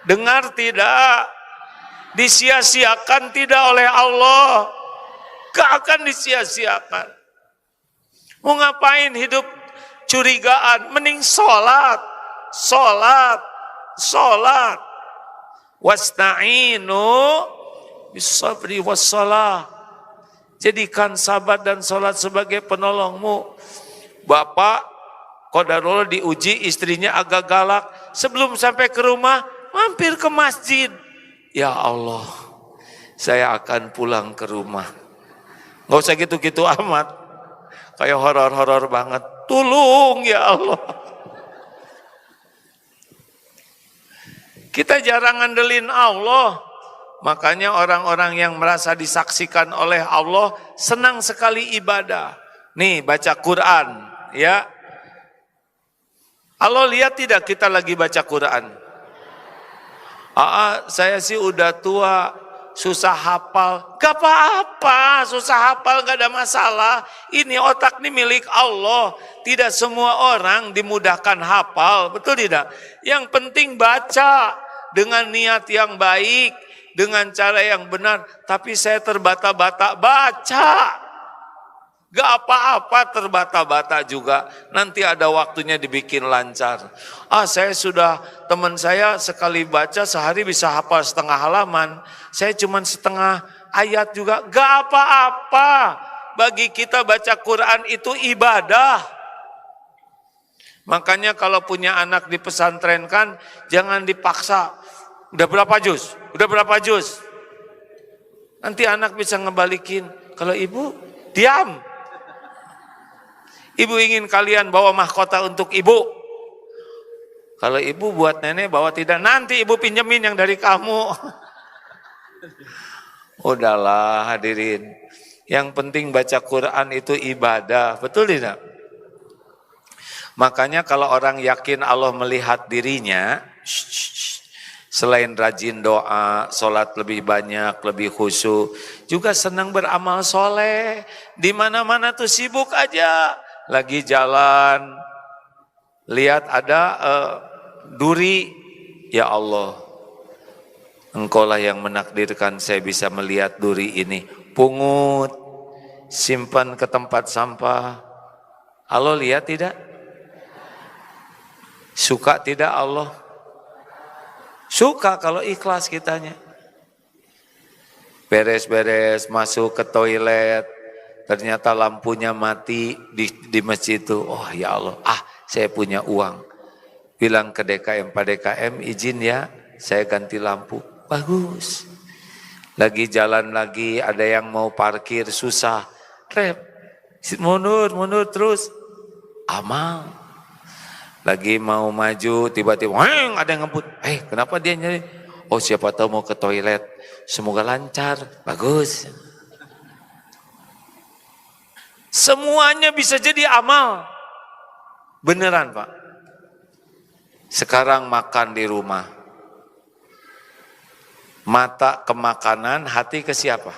Dengar tidak? Disia-siakan tidak oleh Allah? Gak akan disia-siakan. Mau ngapain hidup curigaan? Mending salat. Salat. Salat. Wasta'inu bisabri wassalah. Jadikan sabar dan salat sebagai penolongmu. Bapak Qadarullah diuji istrinya agak galak. Sebelum sampai ke rumah, mampir ke masjid. Ya Allah, saya akan pulang ke rumah. Nggak usah gitu-gitu amat. Kayak horor-horor banget. Tolong ya Allah. Kita jarang ngandelin Allah. Makanya orang-orang yang merasa disaksikan oleh Allah senang sekali ibadah. Nih baca Quran, ya. Allah lihat tidak kita lagi baca Quran? Saya sih udah tua, susah hafal. Gak apa-apa, susah hafal gak ada masalah. Ini otak ini milik Allah. Tidak semua orang dimudahkan hafal, betul tidak? Yang penting baca dengan niat yang baik, dengan cara yang benar. Tapi saya terbata-bata baca. Gak apa-apa terbata-bata juga. Nanti ada waktunya dibikin lancar. Saya sudah, teman saya sekali baca sehari bisa hafal setengah halaman. Saya cuma setengah ayat juga. Gak apa-apa. Bagi kita baca Quran itu ibadah. Makanya kalau punya anak di pesantren kan jangan dipaksa. Udah berapa juz? Udah berapa juz? Nanti anak bisa ngebalikin. Kalau ibu, diam. Ibu ingin kalian bawa mahkota untuk ibu. Kalau ibu buat nenek bawa tidak. Nanti ibu pinjemin yang dari kamu. Udahlah hadirin. Yang penting baca Quran itu ibadah. Betul tidak? Makanya kalau orang yakin Allah melihat dirinya, selain rajin doa, sholat lebih banyak, lebih khusyuk, juga senang beramal soleh. Di mana-mana tuh sibuk aja. Lagi jalan, lihat ada duri, ya Allah, Engkaulah yang menakdirkan saya bisa melihat duri ini. Pungut, simpan ke tempat sampah. Allah lihat tidak? Suka tidak Allah? Suka kalau ikhlas kitanya. Beres-beres masuk ke toilet, ternyata lampunya mati di masjid itu. Oh ya Allah, saya punya uang. Bilang ke DKM, Pak DKM izin ya, saya ganti lampu. Bagus. Lagi jalan lagi, ada yang mau parkir susah. Mundur terus. Amal. Lagi mau maju, tiba-tiba ada yang ngebut. Kenapa dia nyari? Oh siapa tahu mau ke toilet. Semoga lancar. Bagus. Semuanya bisa jadi amal. Beneran Pak. Sekarang makan di rumah. Mata ke makanan, hati ke siapa?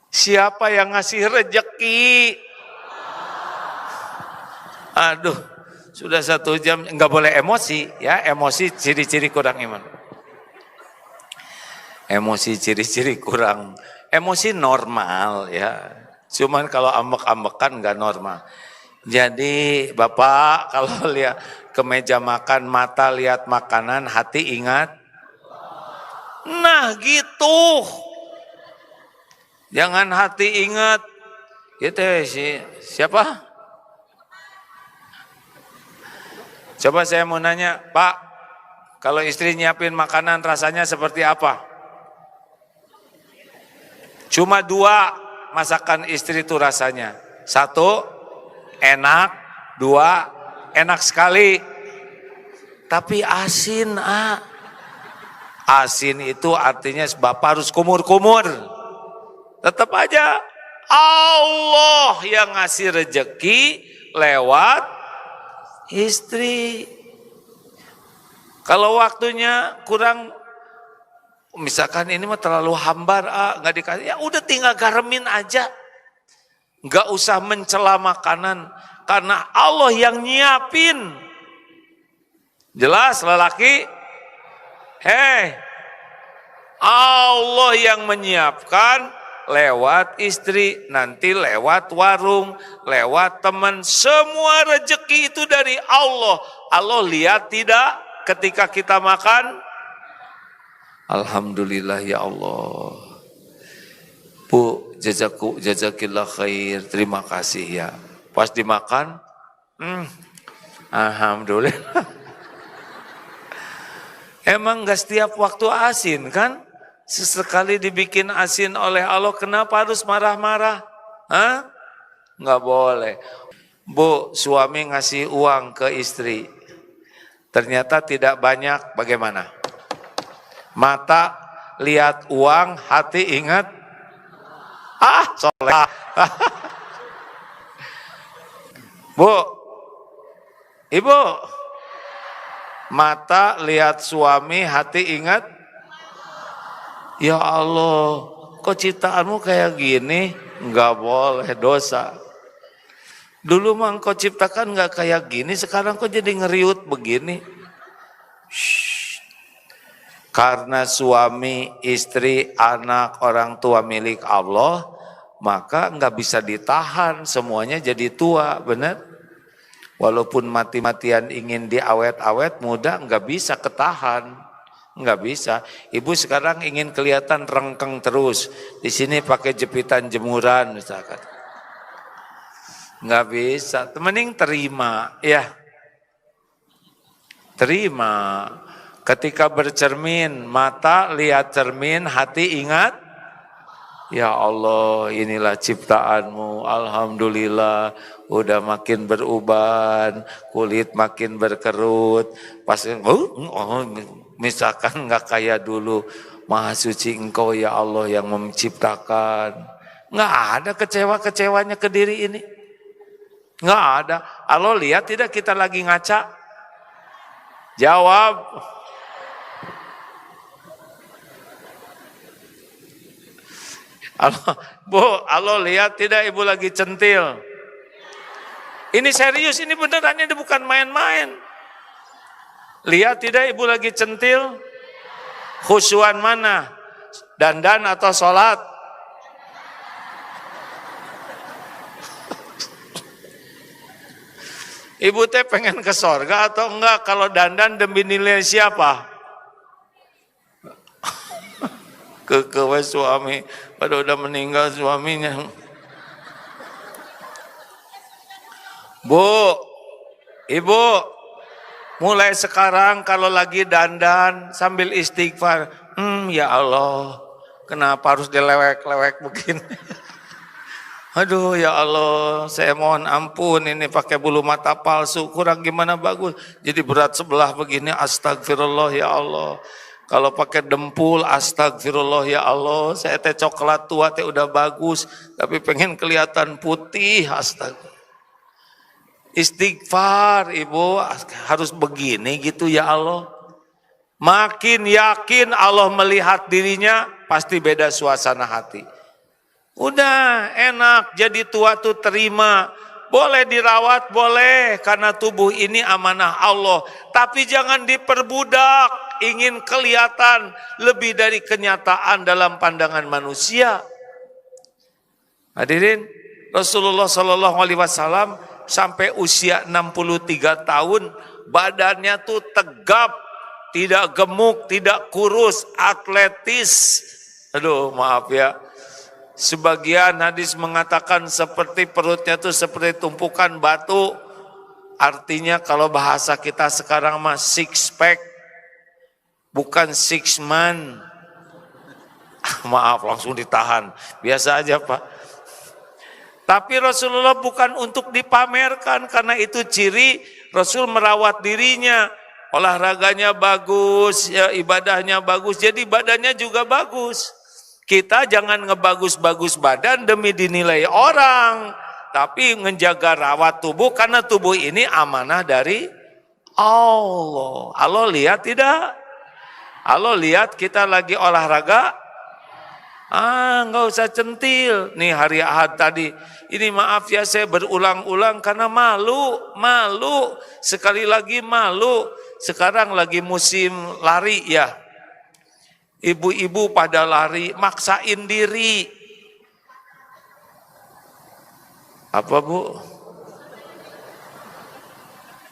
Siapa yang ngasih rejeki? Aduh, sudah 1 jam, enggak boleh emosi ya, emosi ciri-ciri kurang iman. Emosi ciri-ciri kurang, emosi normal ya. Cuman kalau ambek-ambekan enggak normal. Jadi Bapak kalau lihat ke meja makan, mata lihat makanan, hati ingat. Nah gitu. Jangan hati ingat. Gitu siapa? Coba saya mau nanya, Pak, kalau istri nyiapin makanan rasanya seperti apa? Cuma 2 masakan istri itu rasanya. 1, enak. 2, enak sekali. Tapi asin, Asin itu artinya Bapak harus kumur-kumur. Tetap aja Allah yang ngasih rejeki lewat istri. Kalau waktunya kurang, misalkan ini mah terlalu hambar, nggak dikasih, ya udah tinggal garemin aja. Nggak usah mencela makanan, karena Allah yang nyiapin. Jelas lelaki? Allah yang menyiapkan lewat istri, nanti lewat warung, lewat teman, semua rezeki itu dari Allah. Allah lihat tidak? ketika kita makan? Alhamdulillah ya Allah. Bu, jazakillah khair, terima kasih ya. Pas dimakan, alhamdulillah. Emang gak setiap waktu asin kan? Sesekali dibikin asin oleh Allah, kenapa harus marah-marah? Hah? Nggak boleh. Bu, suami ngasih uang ke istri, ternyata tidak banyak, bagaimana? Mata lihat uang, hati ingat, soleh. Bu, ibu, mata lihat suami, hati ingat, ya Allah, kok ciptaanmu kayak gini? Nggak boleh, dosa. Dulu mah engkau ciptakan nggak kayak gini, sekarang kok jadi ngeriut begini? Shhh. Karena suami, istri, anak, orang tua milik Allah, maka nggak bisa ditahan, semuanya jadi tua, benar? Walaupun mati-matian ingin diawet-awet, muda nggak bisa ketahan, nggak bisa. Ibu sekarang ingin kelihatan rengkeng terus, di sini pakai jepitan jemuran misalkan. Nggak bisa, mending terima, ya. Terima. Ketika bercermin, mata lihat cermin, hati ingat, ya Allah, inilah ciptaanmu, alhamdulillah, udah makin beruban, kulit makin berkerut, pas misalkan nggak kayak dulu, maha suci engkau ya Allah yang menciptakan. Nggak ada kecewa-kecewanya ke diri ini. Nggak ada. Allah lihat tidak kita lagi ngaca? Jawab. Allah lihat tidak ibu lagi centil? Ini serius, ini beneran, ini bukan main-main. Lihat tidak ibu lagi centil? Khusyuan mana? Dandan atau sholat? Ibu teh pengen ke sorga atau enggak? Kalau dandan demi nilai siapa? Kekewe suami, pada udah meninggal suaminya. Bu, ibu, mulai sekarang kalau lagi dandan sambil istighfar, ya Allah, kenapa harus dilewek-lewek begini? Aduh ya Allah, saya mohon ampun, ini pakai bulu mata palsu, kurang gimana bagus. Jadi berat sebelah begini, astagfirullah ya Allah. Kalau pakai dempul, astagfirullah ya Allah. Saya teh coklat tua teh udah bagus, tapi pengen kelihatan putih, astagfirullah. Istighfar ibu, harus begini gitu ya Allah. Makin yakin Allah melihat dirinya, pasti beda suasana hati. Udah enak, jadi tua tuh terima. Boleh dirawat, boleh, karena tubuh ini amanah Allah. Tapi jangan diperbudak, ingin kelihatan lebih dari kenyataan dalam pandangan manusia. Hadirin, Rasulullah SAW sampai usia 63 tahun, badannya tuh tegap, tidak gemuk, tidak kurus, atletis. Aduh maaf ya. Sebagian hadis mengatakan seperti perutnya itu seperti tumpukan batu. Artinya kalau bahasa kita sekarang mah six pack, bukan six man. Maaf langsung ditahan. Biasa aja Pak. Tapi Rasulullah bukan untuk dipamerkan, karena itu ciri Rasul merawat dirinya. Olahraganya bagus, ya ibadahnya bagus, jadi badannya juga bagus. Kita jangan ngebagus-bagus badan demi dinilai orang, tapi menjaga rawat tubuh, karena tubuh ini amanah dari Allah. Allah lihat tidak? Allah lihat kita lagi olahraga, nggak usah centil. Nih hari Ahad tadi, ini maaf ya saya berulang-ulang karena malu. Sekali lagi malu. Sekarang lagi musim lari ya. Ibu-ibu pada lari, maksain diri. Apa Bu?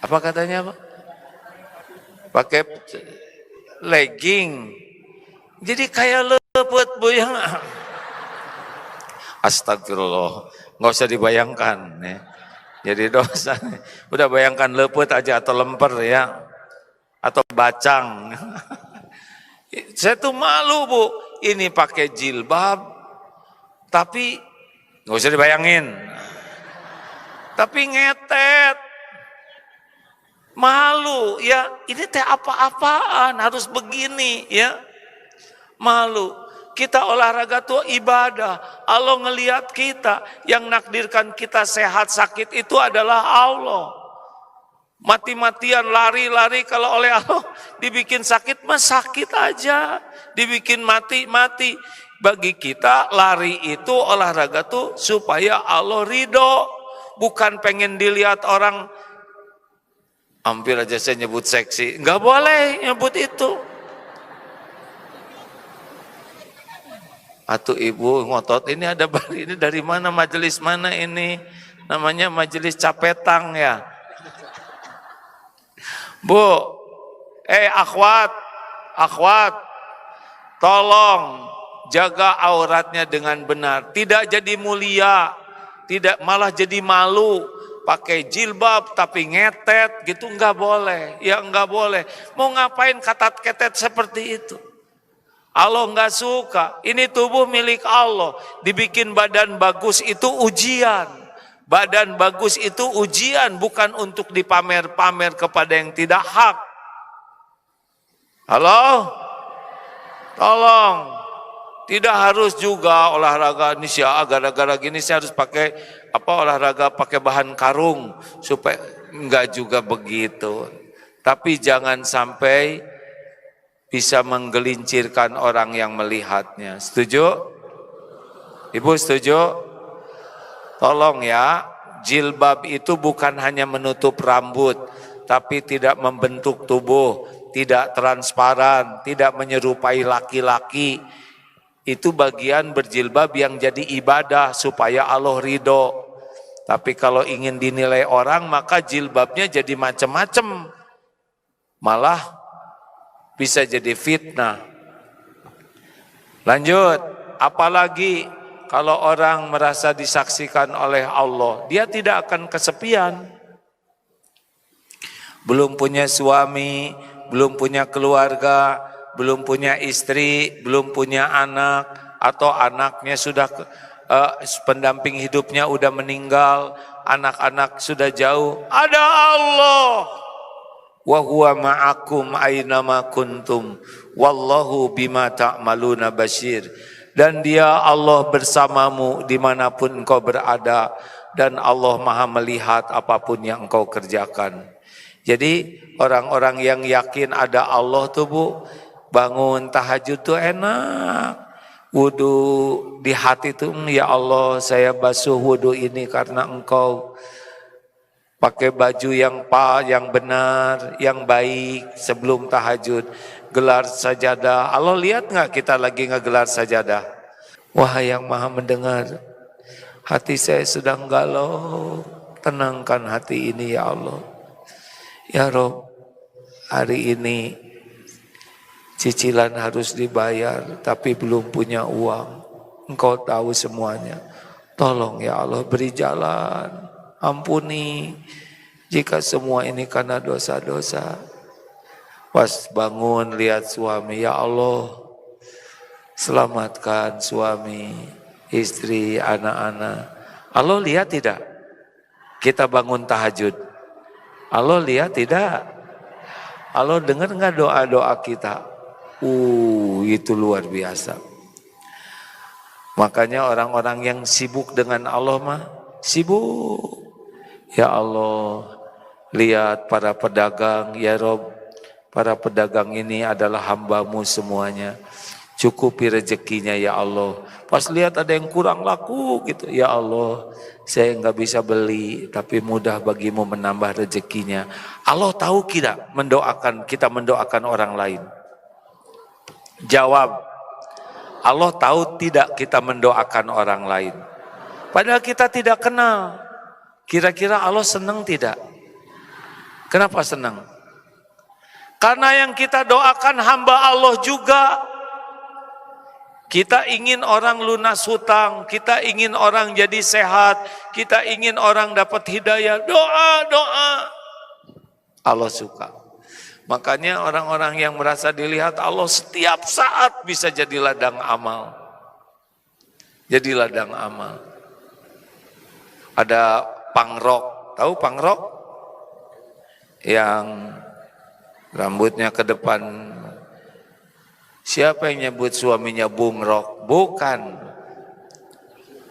Apa katanya Pak? pakai legging. Jadi kayak lepet boyang. Astagfirullah, nggak usah dibayangkan ya. Jadi dosa. Udah bayangkan lepet aja atau lemper ya, atau bacang. Saya tuh malu Bu, ini pakai jilbab, tapi nggak usah dibayangin. Tapi ngetet, malu ya. Ini teh apa-apaan harus begini ya, malu. Kita olahraga tuh ibadah. Allah ngelihat kita, yang nakdirkan kita sehat sakit itu adalah Allah. Mati-matian lari-lari, kalau oleh Allah dibikin sakit mah sakit aja, dibikin mati-mati. Bagi kita lari itu olahraga tuh supaya Allah ridho, bukan pengen dilihat orang. Hampir aja saya nyebut seksi, nggak boleh nyebut itu. Atuh ibu ngotot, ini ada ini dari mana, majelis mana ini? Namanya majelis capetang ya. Bu, akhwat, tolong jaga auratnya dengan benar. Tidak jadi mulia, tidak malah jadi malu. Pakai jilbab tapi ngetet gitu, nggak boleh. Ya nggak boleh. Mau ngapain ketat-ketet seperti itu? Allah nggak suka. Ini tubuh milik Allah. Dibikin badan bagus itu ujian. Badan bagus itu ujian, bukan untuk dipamer-pamer kepada yang tidak hak. Halo? Tolong. Tidak harus juga olahraga ini sih, gara-gara gini saya harus pakai olahraga pakai bahan karung supaya enggak juga begitu. Tapi jangan sampai bisa menggelincirkan orang yang melihatnya. Setuju? Ibu setuju? Tolong ya, jilbab itu bukan hanya menutup rambut, tapi tidak membentuk tubuh, tidak transparan, tidak menyerupai laki-laki. Itu bagian berjilbab yang jadi ibadah supaya Allah ridho. Tapi kalau ingin dinilai orang, maka jilbabnya jadi macam-macam. Malah bisa jadi fitnah. Lanjut, apalagi kalau orang merasa disaksikan oleh Allah, dia tidak akan kesepian. Belum punya suami, belum punya keluarga, belum punya istri, belum punya anak, atau anaknya sudah pendamping hidupnya udah meninggal, anak-anak sudah jauh. Ada Allah. Wa huwa ma'akum aynama kuntum wallahu bima ta'maluna basyir. Dan dia Allah bersamamu dimanapun engkau berada, dan Allah maha melihat apapun yang engkau kerjakan. Jadi orang-orang yang yakin ada Allah tuh Bu, bangun tahajud tuh enak, wudu di hati tuh, ya Allah saya basuh wudu ini karena engkau. Pakai baju yang benar, yang baik sebelum tahajud, gelar sajadah. Allah lihat nggak kita lagi ngegelar sajadah? Wahai yang maha mendengar, hati saya sedang galau, tenangkan hati ini ya Allah. Ya Rob, hari ini cicilan harus dibayar, tapi belum punya uang. Engkau tahu semuanya. Tolong ya Allah beri jalan. Ampuni jika semua ini karena dosa-dosa. Pas bangun lihat suami, ya Allah selamatkan suami, istri, anak-anak. Allah lihat tidak? Kita bangun tahajud. Allah lihat tidak? Allah dengar nggak doa-doa kita? Itu luar biasa. Makanya orang-orang yang sibuk dengan Allah mah sibuk. Ya Allah, lihat para pedagang, ya Rob, para pedagang ini adalah hamba-Mu semuanya. Cukupi rezekinya ya Allah. Pas lihat ada yang kurang laku gitu, ya Allah, saya nggak bisa beli, tapi mudah bagimu menambah rezekinya. Allah tahu kita mendoakan orang lain. Jawab, Allah tahu tidak kita mendoakan orang lain. Padahal kita tidak kenal. Kira-kira Allah senang tidak? Kenapa senang? Karena yang kita doakan hamba Allah juga. Kita ingin orang lunas hutang, kita ingin orang jadi sehat, kita ingin orang dapat hidayah. Doa. Allah suka. Makanya orang-orang yang merasa dilihat Allah setiap saat bisa jadi ladang amal. Jadi ladang amal. Ada pangrok, tahu pangrok? Yang rambutnya ke depan. Siapa yang nyebut suaminya Bung Rok? Bukan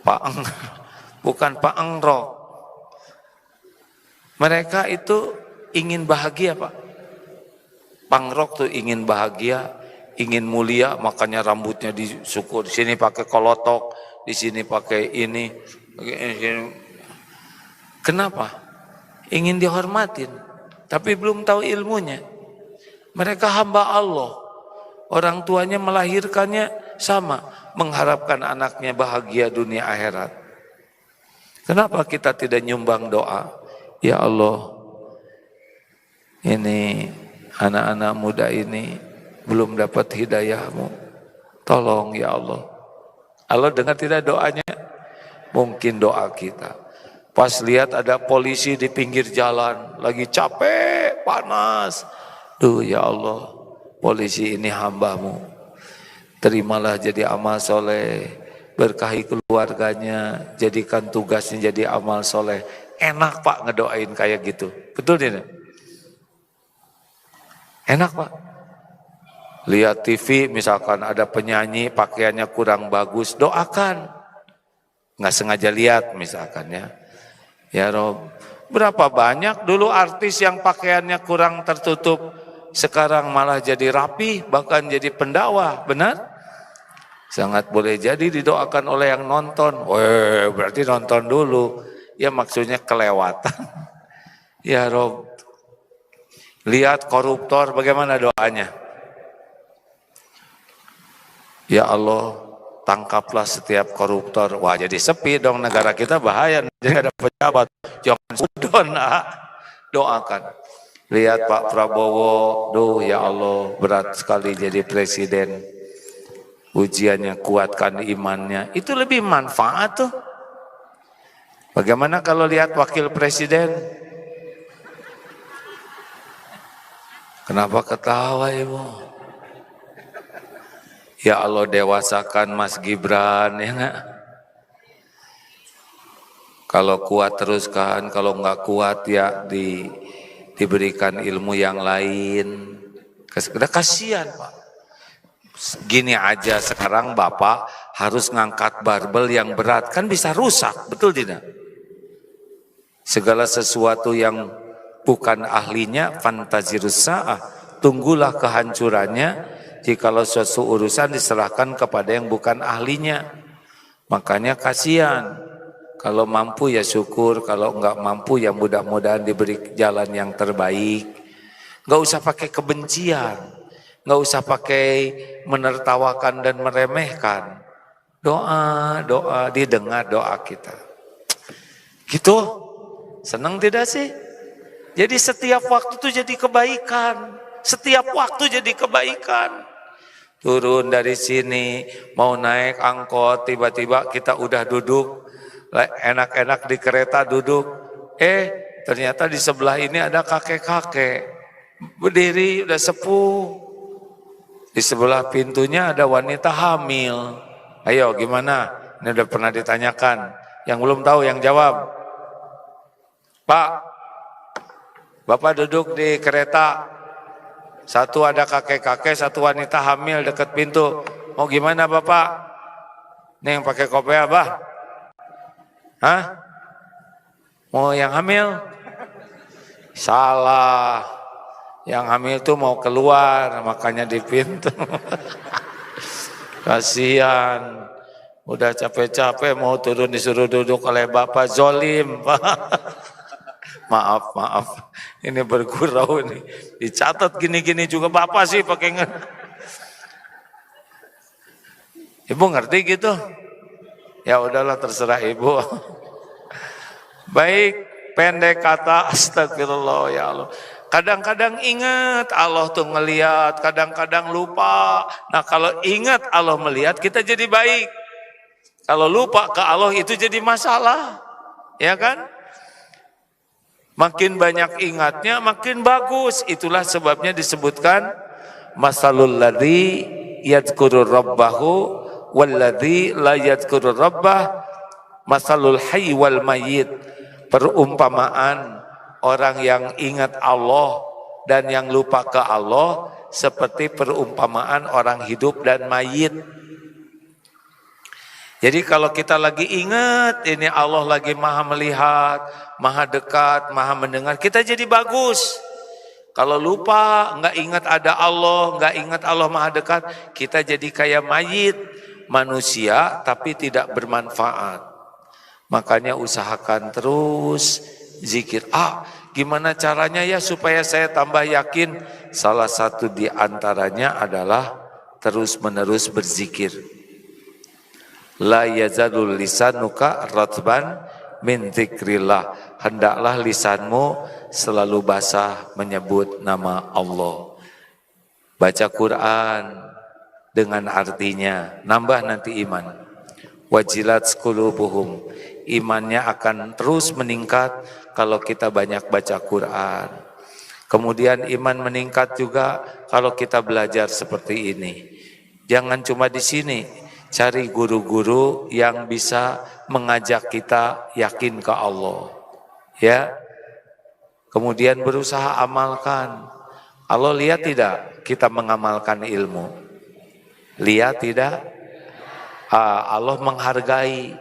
Pak Engrok. Mereka itu ingin bahagia, Pak. Pangrok tuh ingin bahagia, ingin mulia, makanya rambutnya disukur. Di sini pakai kolotok, di sini pakai ini. Kenapa? Ingin dihormatin, tapi belum tahu ilmunya. Mereka hamba Allah. Orang tuanya melahirkannya sama, mengharapkan anaknya bahagia dunia akhirat. Kenapa kita tidak nyumbang doa? Ya Allah, ini anak-anak muda ini belum dapat hidayah-Mu. Tolong ya Allah. Allah dengar tidak doanya? Mungkin doa kita. Pas lihat ada polisi di pinggir jalan, lagi capek, panas. Duh ya Allah, polisi ini hamba-Mu, terimalah jadi amal soleh, berkahi keluarganya, jadikan tugasnya jadi amal soleh. Enak Pak ngedoain kayak gitu, betul tidak? Enak Pak. Lihat TV misalkan ada penyanyi pakaiannya kurang bagus, doakan. Nggak sengaja lihat misalkan ya. Ya Rob, berapa banyak dulu artis yang pakaiannya kurang tertutup, sekarang malah jadi rapi, bahkan jadi pendakwah, benar? Sangat boleh jadi didoakan oleh yang nonton. Weh, berarti nonton dulu. Ya maksudnya kelewatan. Ya Rob, lihat koruptor bagaimana doanya. Ya Allah, tangkaplah setiap koruptor. Wah jadi sepi dong negara kita, bahaya. Jadi ada pejabat, jangan sudon. Doakan. Lihat Pak Prabowo, duh ya Allah berat sekali jadi presiden. Ujiannya kuatkan imannya, itu lebih manfaat tuh. Bagaimana kalau lihat wakil presiden? Kenapa ketawa Ibu? Ya Allah dewasakan Mas Gibran ya enggak? Kalau kuat teruskan, kalau enggak kuat ya diberikan ilmu yang lain. Kasihan Pak. Gini aja sekarang Bapak harus ngangkat barbel yang berat, kan bisa rusak, betul tidak? Segala sesuatu yang bukan ahlinya, fantazirus sa'ah, tunggulah kehancurannya jikalau suatu urusan diserahkan kepada yang bukan ahlinya. Makanya kasihan. Kalau mampu ya syukur, kalau enggak mampu ya mudah-mudahan diberi jalan yang terbaik. Enggak usah pakai kebencian, enggak usah pakai menertawakan dan meremehkan. Doa, didengar doa kita. Gitu, senang tidak sih? Jadi setiap waktu itu jadi kebaikan, setiap waktu jadi kebaikan. Turun dari sini, mau naik angkot, tiba-tiba kita udah duduk, enak-enak di kereta duduk, ternyata di sebelah ini ada kakek-kakek berdiri udah sepuh, di sebelah pintunya ada wanita hamil. Ayo gimana? Ini udah pernah ditanyakan, yang belum tahu yang jawab. Pak, Bapak duduk di kereta, satu ada kakek-kakek, satu wanita hamil dekat pintu, mau gimana Bapak? Nih yang pakai kopiah Bah. Hah? Mau yang hamil? Salah. Yang hamil tuh mau keluar, makanya di pintu. Kasihan. Udah capek-capek mau turun disuruh duduk oleh Bapak, zolim. Maaf. Ini bergurau nih. Dicatat gini-gini juga Bapak sih pakai Ibu ngerti gitu? Ya udahlah terserah Ibu. Baik, pendek kata astagfirullah ya Allah. Kadang-kadang ingat Allah tuh ngelihat, kadang-kadang lupa. Nah kalau ingat Allah melihat, kita jadi baik. Kalau lupa ke Allah itu jadi masalah. Ya kan? Makin banyak ingatnya, makin bagus. Itulah sebabnya disebutkan masalul ladzi yadhkuru rabbahu walladzi la yadhkuru rabbah masalul hayy wal mayyit. Perumpamaan orang yang ingat Allah dan yang lupa ke Allah seperti perumpamaan orang hidup dan mayit. Jadi kalau kita lagi ingat ini Allah lagi maha melihat, maha dekat, maha mendengar, kita jadi bagus. Kalau lupa, nggak ingat ada Allah, nggak ingat Allah maha dekat, kita jadi kayak mayit, manusia tapi tidak bermanfaat. Makanya usahakan terus zikir. Gimana caranya ya supaya saya tambah yakin? Salah satu di antaranya adalah terus-menerus berzikir. La yazalul lisanuka ratban min dzikrillah. Hendaklah lisanmu selalu basah menyebut nama Allah. Baca Quran dengan artinya, nambah nanti iman. Wajilat qulubuhum. Imannya akan terus meningkat kalau kita banyak baca Quran. Kemudian iman meningkat juga kalau kita belajar seperti ini. Jangan cuma di sini, cari guru-guru yang bisa mengajak kita yakin ke Allah. Ya. Kemudian berusaha amalkan. Allah lihat tidak kita mengamalkan ilmu? Lihat tidak? Allah menghargai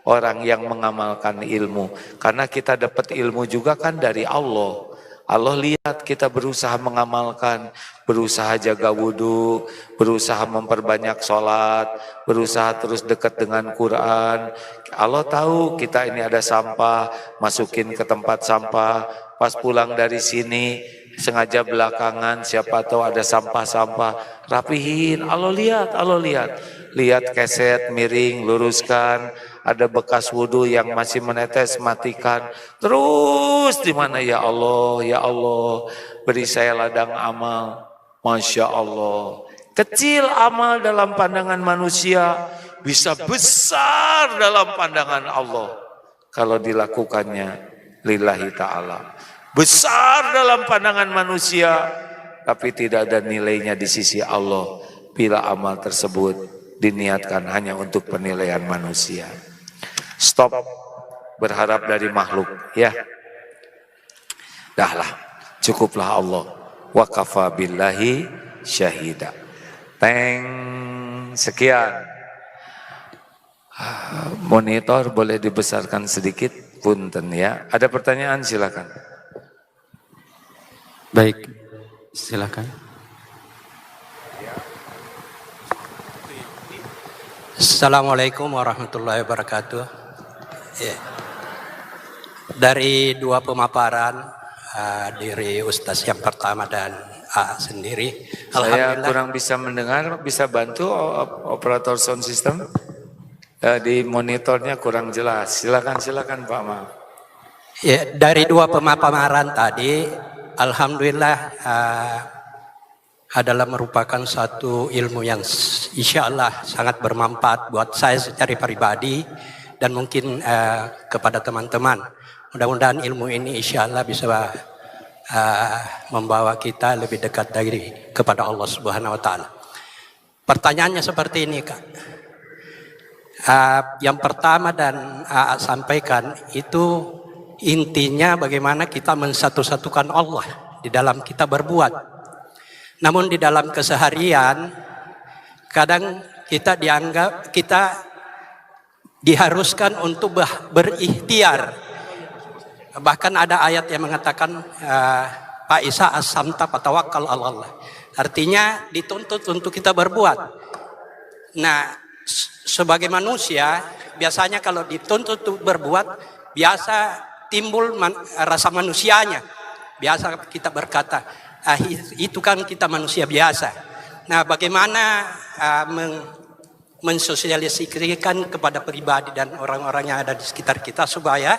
orang yang mengamalkan ilmu. Karena kita dapat ilmu juga kan dari Allah. Allah lihat kita berusaha mengamalkan, berusaha jaga wudhu, berusaha memperbanyak sholat, berusaha terus dekat dengan Quran. Allah tahu kita ini ada sampah, masukin ke tempat sampah. Pas pulang dari sini, sengaja belakangan, siapa tahu ada sampah-sampah, rapihin. Allah lihat, Allah lihat. Lihat keset miring, luruskan. Ada bekas wudhu yang masih menetes, matikan. Terus di mana ya Allah, beri saya ladang amal. Masya Allah. Kecil amal dalam pandangan manusia, bisa besar dalam pandangan Allah. Kalau dilakukannya lillahi ta'ala. Besar dalam pandangan manusia, tapi tidak ada nilainya di sisi Allah. Bila amal tersebut diniatkan hanya untuk penilaian manusia. Stop berharap dari makhluk, ya. Dahlah, cukuplah Allah. Wa kafa billahi syahida. Sekian. Monitor boleh dibesarkan sedikit, punten ya. Ada pertanyaan silakan. Baik, silakan. Assalamualaikum warahmatullahi wabarakatuh. Ya. Dari dua pemaparan dari Ustaz yang pertama dan sendiri, saya kurang bisa mendengar, bisa bantu operator sound system? Di monitornya kurang jelas. Silakan Pak Ma. Ya, dari dua pemaparan tadi, alhamdulillah adalah merupakan satu ilmu yang insya Allah sangat bermanfaat buat saya secara pribadi dan mungkin kepada teman-teman. Mudah-mudahan ilmu ini insya Allah bisa membawa kita lebih dekat kepada Allah Subhanahu Wa Taala. Pertanyaannya seperti ini, Kak. Yang pertama dan sampaikan itu intinya bagaimana kita mensatu-satukan Allah di dalam kita berbuat. Namun di dalam keseharian kadang kita diharuskan untuk berikhtiar. Bahkan ada ayat yang mengatakan Pak Isa as-samta fatawakkal 'alallah. Artinya dituntut untuk kita berbuat. Nah, sebagai manusia biasanya kalau dituntut untuk berbuat biasa timbul rasa manusianya. Biasa kita berkata, itu kan kita manusia biasa. Nah, bagaimana mensosialisasikan kepada pribadi dan orang-orang yang ada di sekitar kita supaya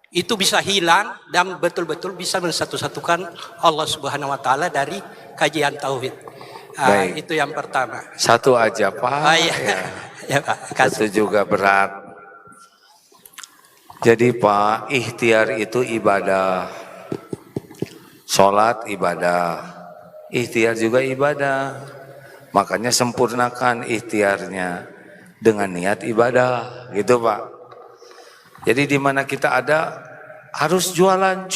itu bisa hilang dan betul-betul bisa mensatu-satukan Allah Subhanahu wa taala dari kajian tauhid. Baik. Itu yang pertama. Satu aja Pak. Iya. Ya. Ya, Pak. Itu juga berat. Jadi Pak, ikhtiar itu ibadah. Sholat ibadah. Ikhtiar juga ibadah. Makanya sempurnakan ikhtiarnya dengan niat ibadah. Gitu Pak. Jadi di mana kita ada harus jualan.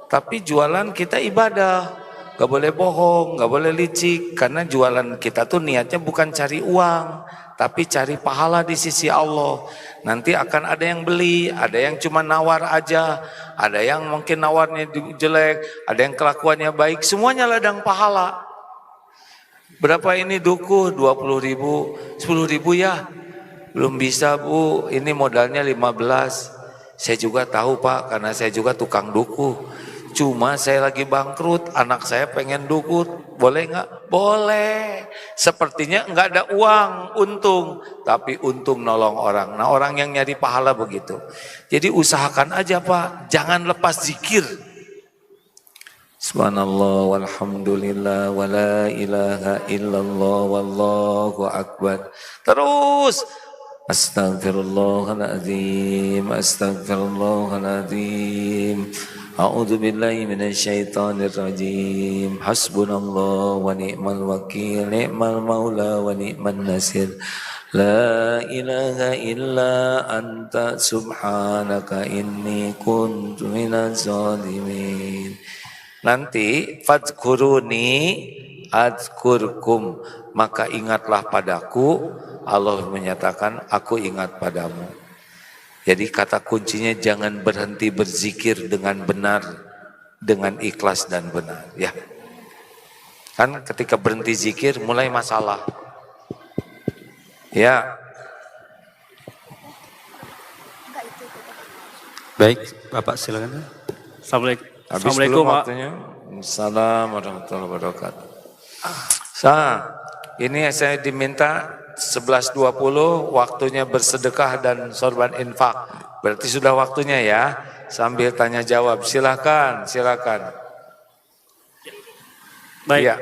Tapi jualan kita ibadah. Gak boleh bohong, gak boleh licik. Karena jualan kita tuh niatnya bukan cari uang, tapi cari pahala di sisi Allah. Nanti akan ada yang beli, ada yang cuma nawar aja, ada yang mungkin nawarnya jelek, ada yang kelakuannya baik, semuanya ladang pahala. Berapa ini duku? 20 ribu, 10 ribu ya? Belum bisa Bu, ini modalnya 15. Saya juga tahu Pak, karena saya juga tukang duku. Cuma saya lagi bangkrut, anak saya pengen duku, boleh nggak? Boleh. Sepertinya nggak ada uang, untung. Tapi untung nolong orang. Nah orang yang nyari pahala begitu. Jadi usahakan aja Pak, jangan lepas zikir. Subhanallah walhamdulillah wa la ilaha illallah wallahu akbar. Terus Astaghfirullahaladzim, astaghfirullahaladzim. A'udzu billahi minasyaitonir rajim. Hasbunallah wa ni'mal wakil, ni'mal maula wa ni'man nasir. La ilaha illa anta subhanaka inni kuntu minaz zalimin. Nanti fadzkuruni adzkurkum, maka ingatlah padaku. Allah menyatakan aku ingat padamu. Jadi kata kuncinya jangan berhenti berzikir dengan benar, dengan ikhlas dan benar, ya. Kan ketika berhenti zikir mulai masalah. Ya. Baik, Bapak silakan. Habis Assalamualaikum Pak. Assalamualaikum warahmatullahi wabarakatuh. Ini saya diminta 11.20 waktunya bersedekah dan sorban infak. Berarti sudah waktunya ya. Sambil tanya jawab. Silakan. Baik, ya.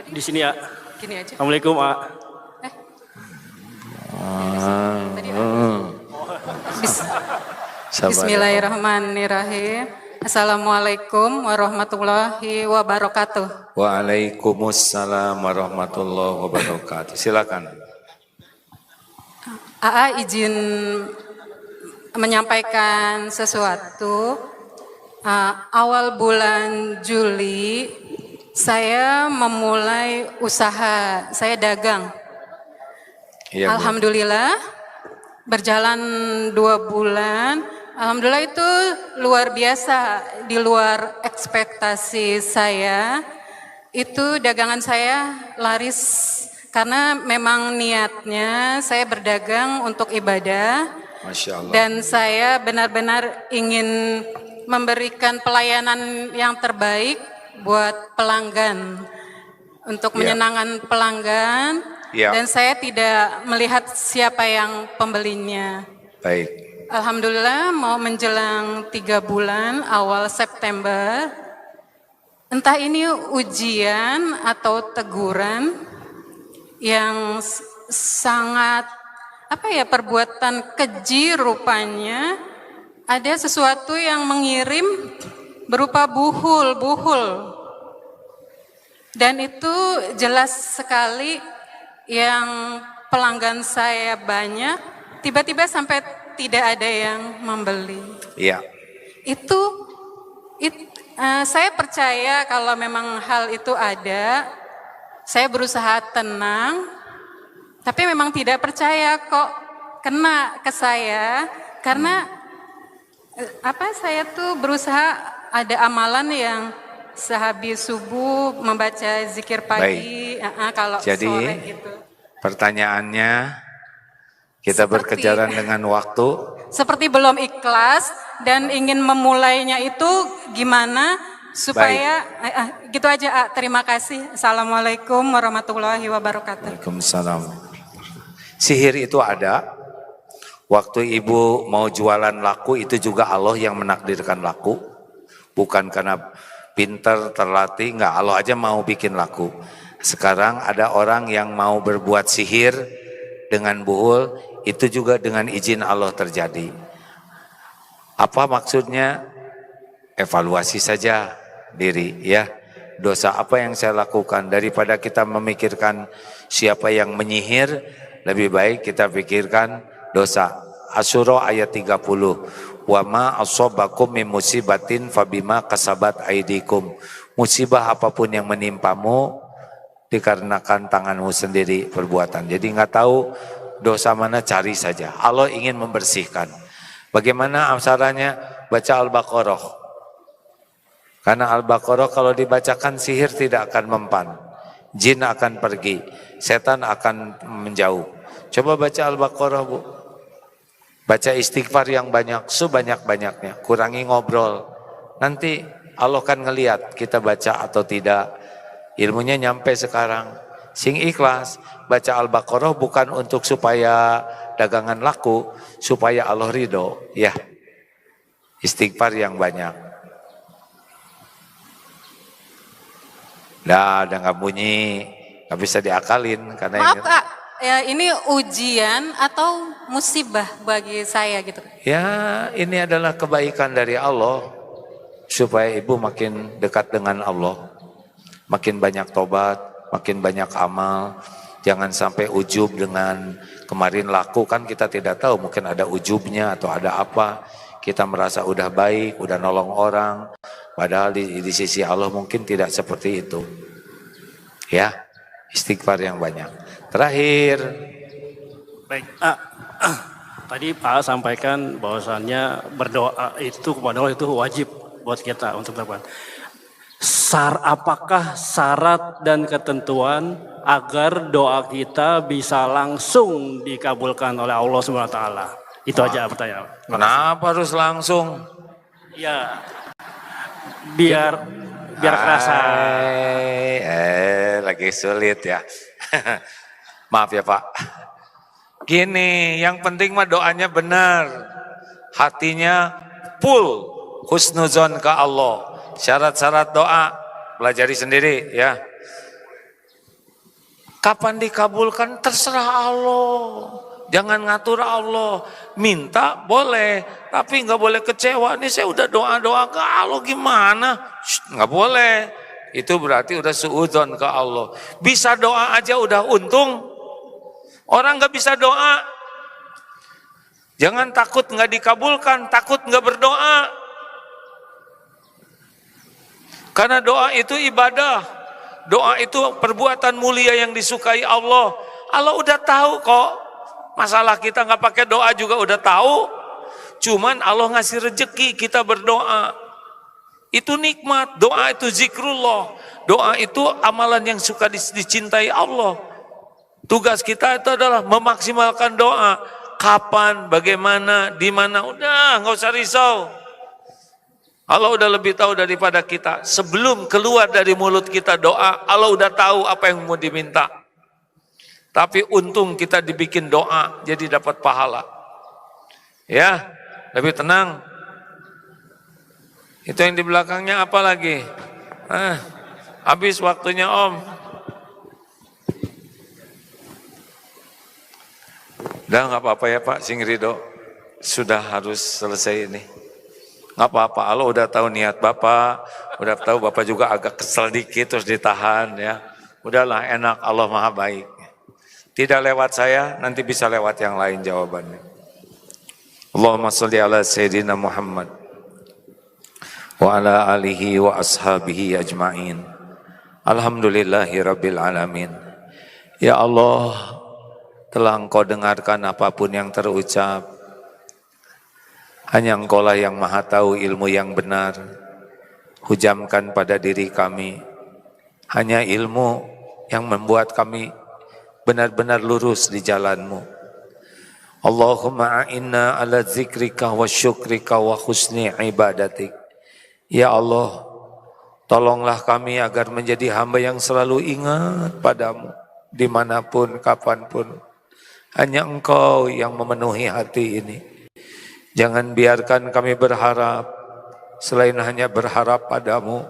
Di sini ya. Gini aja. Assalamualaikum A. Bismillahirrahmanirrahim. Assalamualaikum warahmatullahi wabarakatuh. Waalaikumsalam warahmatullahi wabarakatuh. Silakan. AA izin menyampaikan sesuatu. Awal bulan Juli saya memulai usaha, saya dagang. Ya, Alhamdulillah berjalan 2 bulan. Alhamdulillah itu luar biasa, di luar ekspektasi saya. Itu dagangan saya laris karena memang niatnya saya berdagang untuk ibadah. Masya Allah. Dan saya benar-benar ingin memberikan pelayanan yang terbaik buat pelanggan, untuk menyenangkan pelanggan. Dan saya tidak melihat siapa yang pembelinya. Baik. Alhamdulillah mau menjelang 3 bulan awal September, entah ini ujian atau teguran yang sangat perbuatan keji rupanya, ada sesuatu yang mengirim berupa buhul. Dan itu jelas sekali yang pelanggan saya banyak, tiba-tiba sampai tidak ada yang membeli. Iya. Saya percaya kalau memang hal itu ada, saya berusaha tenang, tapi memang tidak percaya kok kena ke saya, karena saya tuh berusaha ada amalan yang sehabis subuh membaca zikir pagi, kalau jadi, sore gitu. Pertanyaannya, kita berkejaran dengan waktu. Seperti belum ikhlas dan ingin memulainya itu gimana supaya gitu aja. Terima kasih. Assalamualaikum warahmatullahi wabarakatuh. Waalaikumsalam. Sihir itu ada, Waktu ibu mau jualan laku itu juga Allah yang menakdirkan laku. Bukan karena pinter, terlatih, enggak, Allah aja mau bikin laku. Sekarang ada orang yang mau berbuat sihir dengan buhul, itu juga dengan izin Allah terjadi. Apa maksudnya? Evaluasi saja diri ya. Dosa apa yang saya lakukan, daripada kita memikirkan siapa yang menyihir, lebih baik kita pikirkan dosa. Asyura ayat 30. Wa ma asobakum min musibatin fabima kasabat aidikum. Musibah apapun yang menimpamu dikarenakan tanganmu sendiri perbuatan. Jadi nggak tahu dosa mana, cari saja. Allah ingin membersihkan. Bagaimana caranya? Baca Al-Baqarah. Karena Al-Baqarah kalau dibacakan sihir tidak akan mempan. Jin akan pergi, setan akan menjauh. Coba baca Al-Baqarah, Bu. Baca istighfar yang banyak, sebanyak-banyaknya. Kurangi ngobrol. Nanti Allah kan ngelihat kita baca atau tidak. Ilmunya nyampe sekarang. Sing ikhlas. Baca Al-Baqarah bukan untuk supaya dagangan laku, supaya Allah ridho. Ya, istighfar yang banyak. Udah nggak bunyi, nggak bisa diakalin karena Maaf ini. Kak, ya, ini ujian atau musibah bagi saya gitu. Ya, ini adalah kebaikan dari Allah supaya ibu makin dekat dengan Allah, makin banyak tobat, makin banyak amal. Jangan sampai ujub dengan kemarin laku, kan kita tidak tahu, mungkin ada ujubnya atau ada apa. Kita merasa udah baik, udah nolong orang, padahal di sisi Allah mungkin tidak seperti itu. Ya, istighfar yang banyak. Terakhir, Baik. Tadi Pak sampaikan bahwasannya berdoa itu kepada Allah itu wajib buat kita untuk melakukan. Apakah syarat dan ketentuan agar doa kita bisa langsung dikabulkan oleh Allah SWT? Itu aja pertanyaan. kenapa harus langsung? Ya, biar kerasa. Lagi sulit ya. Maaf ya Pak. Gini, yang penting mah doanya benar. Hatinya full husnuzon ke Allah. Syarat-syarat doa pelajari sendiri ya. Kapan dikabulkan terserah Allah. Jangan ngatur Allah. Minta boleh, tapi nggak boleh kecewa. Ini saya udah doa-doa ke Allah gimana? Nggak boleh. Itu berarti udah suudzon ke Allah. Bisa doa aja udah untung. Orang nggak bisa doa. Jangan takut nggak dikabulkan, takut nggak berdoa. Karena doa itu ibadah. Doa itu perbuatan mulia yang disukai Allah. Allah udah tahu kok. Masalah kita nggak pakai doa juga udah tahu. Cuman Allah ngasih rezeki kita berdoa. Itu nikmat. Doa itu zikrullah. Doa itu amalan yang suka dicintai Allah. Tugas kita itu adalah memaksimalkan doa. Kapan, bagaimana, di mana, udah nggak usah risau. Allah udah lebih tahu daripada kita. Sebelum keluar dari mulut kita doa, Allah udah tahu apa yang mau diminta. Tapi untung kita dibikin doa, jadi dapat pahala. Ya, lebih tenang. Itu yang di belakangnya apa lagi? Habis waktunya Om. Udah nggak apa-apa ya Pak Sing Ridho. Sudah harus selesai ini. Nggak apa-apa, Allah udah tahu niat Bapak. Udah tahu Bapak juga agak kesel dikit terus ditahan ya. Udahlah, enak, Allah maha baik. Tidak lewat saya, nanti bisa lewat yang lain jawabannya. Allahumma sholli ala Sayyidina Muhammad wa ala alihi wa ashabihi ajma'in. Alhamdulillahi Rabbil Alamin. Ya Allah, telah Engkau dengarkan apapun yang terucap. Hanya Engkau lah yang maha tahu ilmu yang benar. Hujamkan pada diri kami. Hanya ilmu yang membuat kami benar-benar lurus di jalan-Mu. Allahumma a'inna ala zikrika wa syukrika wa husni ibadatik. Ya Allah, tolonglah kami agar menjadi hamba yang selalu ingat padamu, dimanapun, kapanpun. Hanya Engkau yang memenuhi hati ini. Jangan biarkan kami berharap selain hanya berharap padamu.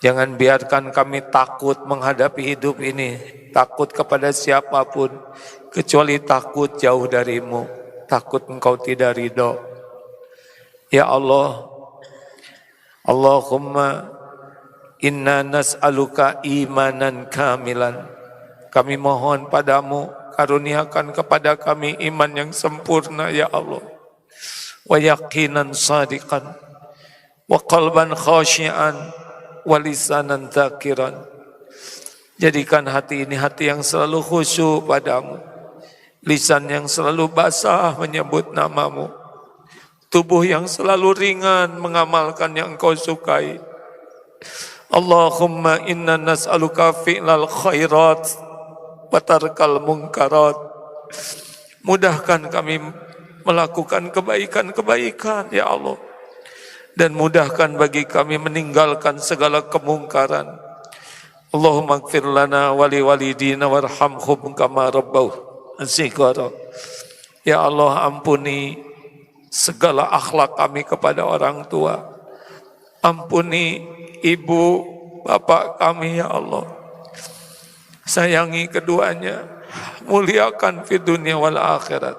Jangan biarkan kami takut menghadapi hidup ini, takut kepada siapapun, kecuali takut jauh darimu, takut Engkau tidak ridho. Ya Allah, Allahumma inna nas'aluka imanan kamilan. Kami mohon padamu, karuniakan kepada kami iman yang sempurna ya Allah. Wa yaqinan sadiqan, wa qalban khashi'an, wa lisanan dzakiran. Jadikan hati ini hati yang selalu khusyuk padamu, lisan yang selalu basah menyebut namamu, tubuh yang selalu ringan mengamalkan yang Engkau sukai. Allahumma inna nas'aluka fi'lal khairat wa tarkal munkarat. Mudahkan kami melakukan kebaikan-kebaikan ya Allah, dan mudahkan bagi kami meninggalkan segala kemungkaran. Allahumma ighfir lana wa li walidina warhamhum kama rabbau shighara. Ya Allah, ampuni segala akhlak kami kepada orang tua. Ampuni ibu bapak kami ya Allah. Sayangi keduanya, muliakan fi dunia wal akhirat.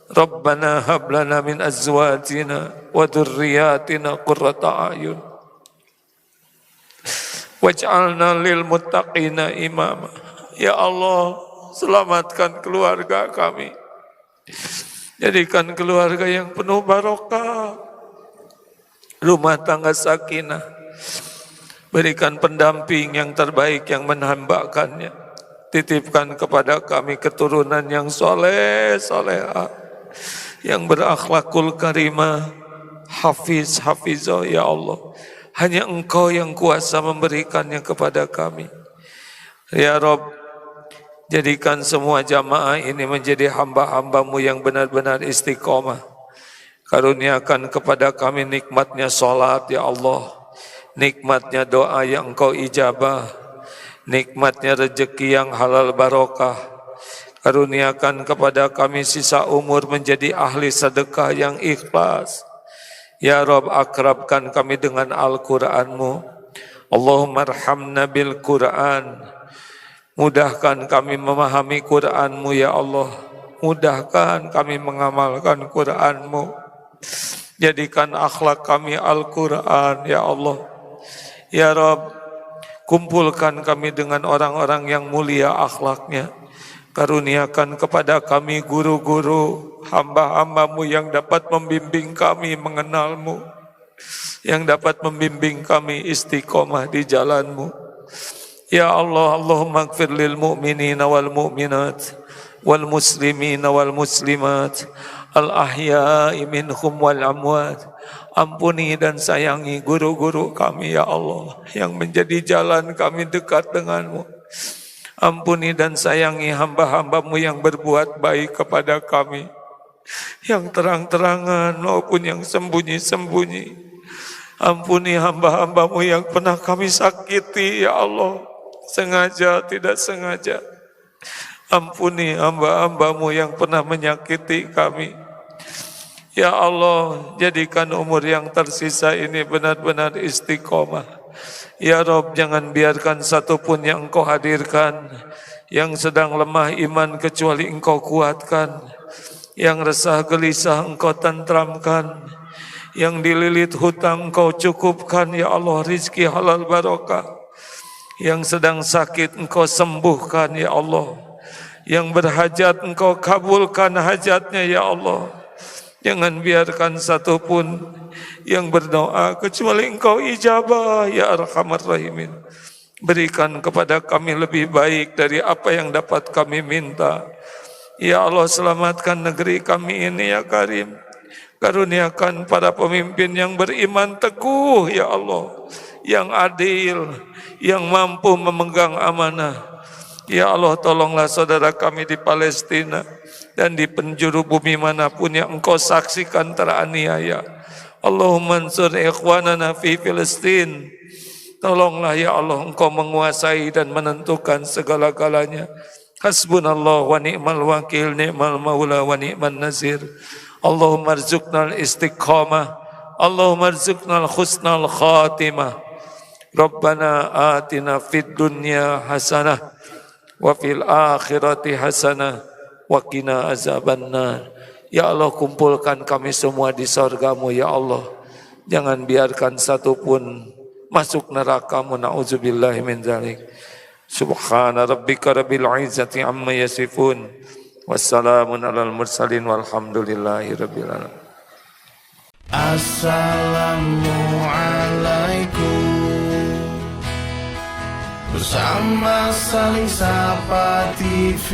Rabbana hab lana min azwajina wa dhurriyyatina qurrata a'yun waj'alna lil muttaqina imama. Ya Allah, selamatkan keluarga kami. Jadikan keluarga yang penuh barokah, rumah tangga sakinah. Berikan pendamping yang terbaik yang menhambakannya. Titipkan kepada kami keturunan yang soleh, solehah, yang berakhlakul karimah, hafiz, hafizah ya Allah. Hanya Engkau yang kuasa memberikannya kepada kami. Ya Rabb, jadikan semua jamaah ini menjadi hamba-hamba-Mu yang benar-benar istiqomah. Karuniakan kepada kami nikmatnya salat ya Allah, nikmatnya doa yang Engkau ijabah, nikmatnya rezeki yang halal barokah. Karuniakan kepada kami sisa umur menjadi ahli sedekah yang ikhlas. Ya Rabb, akrabkan kami dengan Al-Quran-Mu. Allahumma arhamna bil Quran. Mudahkan kami memahami Quran-Mu ya Allah. Mudahkan kami mengamalkan Quran-Mu. Jadikan akhlak kami Al-Quran ya Allah. Ya Rabb, kumpulkan kami dengan orang-orang yang mulia akhlaknya. Karuniakan kepada kami guru-guru, hamba-hamba-Mu yang dapat membimbing kami mengenal-Mu, yang dapat membimbing kami istiqomah di jalan-Mu. Ya Allah, Allahumma ighfir lil mu'minina wal mu'minat, wal muslimina wal muslimat, al ahya'i minhum wal amwat. Ampuni dan sayangi guru-guru kami ya Allah, yang menjadi jalan kami dekat dengan-Mu. Ampuni dan sayangi hamba-hamba-Mu yang berbuat baik kepada kami, yang terang-terangan maupun yang sembunyi-sembunyi. Ampuni hamba-hamba-Mu yang pernah kami sakiti ya Allah, sengaja tidak sengaja. Ampuni hamba-hamba-Mu yang pernah menyakiti kami. Ya Allah, jadikan umur yang tersisa ini benar-benar istiqomah. Ya Rabb, jangan biarkan satupun yang Engkau hadirkan yang sedang lemah iman kecuali Engkau kuatkan, yang resah gelisah Engkau tentramkan, yang dililit hutang Engkau cukupkan ya Allah, rizki halal barokah, yang sedang sakit Engkau sembuhkan ya Allah, yang berhajat Engkau kabulkan hajatnya ya Allah. Jangan biarkan satupun yang berdoa kecuali Engkau ijabah ya Arhamar Rahimin. Berikan kepada kami lebih baik dari apa yang dapat kami minta. Ya Allah, selamatkan negeri kami ini ya Karim. Karuniakan para pemimpin yang beriman teguh ya Allah, yang adil, yang mampu memegang amanah. Ya Allah, tolonglah saudara kami di Palestina dan di penjuru bumi manapun yang Engkau saksikan teraniaya. Allahumma ansur ikhwanana fi Filistin. Tolonglah ya Allah, Engkau menguasai dan menentukan segala-galanya. Hasbunallah wa ni'mal wakil, ni'mal maula wa ni'man nasir. Allahumma arzuqnal istiqamah, Allahumma arzuqnal husnal khatimah. Rabbana atina fid dunya hasanah wa fil akhirati hasanah wa qina azabannar. Ya Allah, kumpulkan kami semua di surga-Mu ya Allah. Jangan biarkan satupun masuk neraka-Mu, na'udzubillahi min dzalik. Subhana rabbika rabbil izzati amma yasifun. Wassalamun alal mursalin walhamdulillahi rabbil alamin. Assalamualaikum. Bersama Saling Sapa TV.